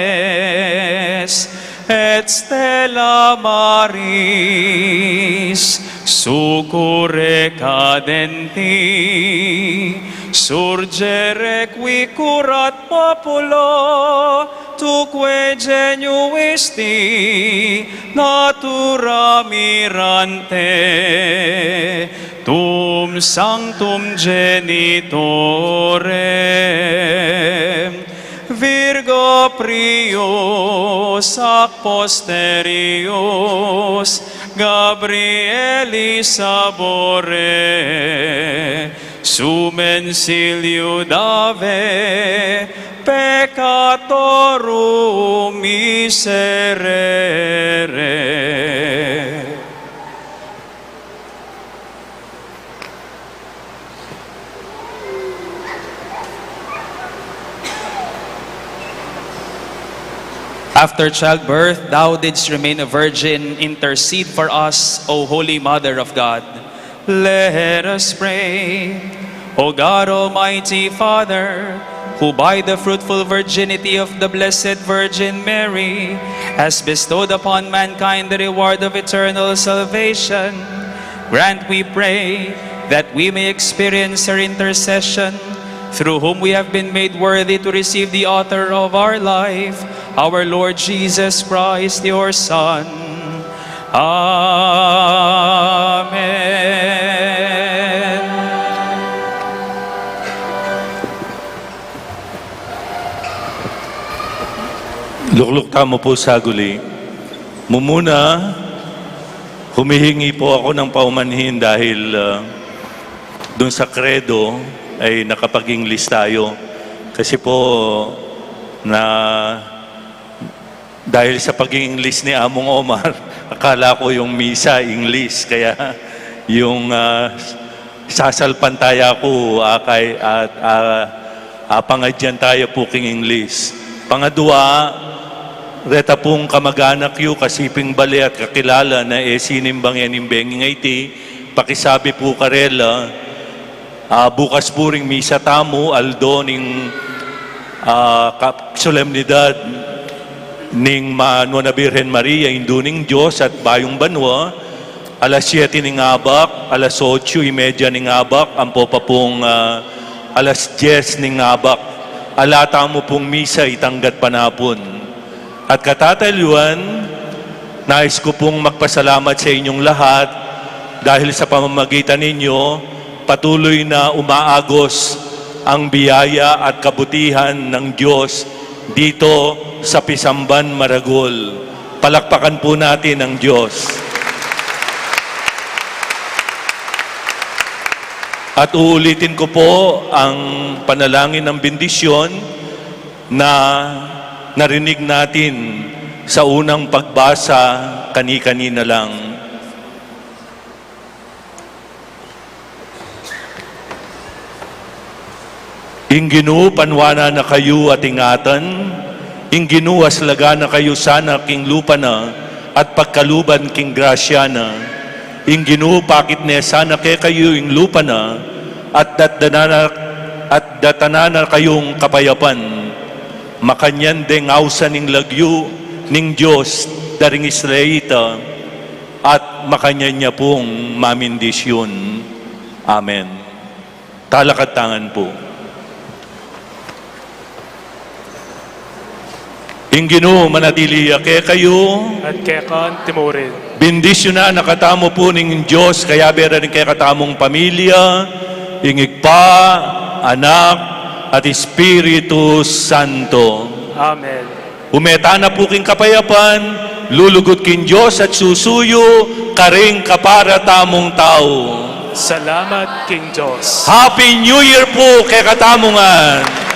et stella maris succurre cadenti, surgere qui curat populo, tuque genuisti natura mirante, tum sanctum genitore, Virgo prius ac posterius, Gabrieli sabore, sumen silio dave, peccatorum miserere. After childbirth, thou didst remain a virgin. Intercede for us, O Holy Mother of God. Let us pray. O God, Almighty Father, who by the fruitful virginity of the Blessed Virgin Mary has bestowed upon mankind the reward of eternal salvation, grant, we pray, that we may experience her intercession, through whom we have been made worthy to receive the author of our life, our Lord Jesus Christ, your Son. Amen. Lukluk tamo po sa guli. Mumuna, humihingi po ako ng paumanhin dahil dun sa credo ay nakapag-English tayo. Kasi po dahil sa pag-English ni Among Omar, akala ko yung misa English. Kaya yung sasalpantaya ko pangadyan tayo po king English. Pangadua, reta pong kamag-anak yu kasiping bali at kakilala na sinimbang yanimbeng ngayti, pakisabi po karela, bukas po ring misa tamo, aldo ning solemnidad ning Nuana Birhen Maria, induning Diyos at bayong banwa, alas 7 ning abak, alas 8:30 ning abak, ampo pa pong alas 10 ning abak, alata mo pong misa itanggat panapon. At katatayuan, nais ko pong magpasalamat sa inyong lahat dahil sa pamamagitan ninyo, patuloy na umaagos ang biyaya at kabutihan ng Diyos dito sa Pisamban, Maragol. Palakpakan po natin ang Diyos. At uulitin ko po ang panalangin ng bendisyon na narinig natin sa unang pagbasa kani-kanina lang. Inginu panwana na kayo at ingatan, inginu aslaga na kayo sana king lupa na at pagkaluban king grasya na. Inginu pakit ne sana ke kayo ing lupa na at datana na kayong kapayapan. Makanyan deng ausa ning lagyo ning Diyos daring Israelita at makanyan niya pong mamindisyon. Amen. Talakad tangan po. Inginu manatili ke kayo at kekan timurin. bendisyon na nakatamo po ning Diyos kaya bera rin kaya katamong pamilya ingigpa, anak at Espiritu Santo. Amen. Umeta na po king kapayapan, lulugot king Diyos at susuyo karing kapara tamong tao. Salamat, King Diyos. Happy New Year po kay katamongan.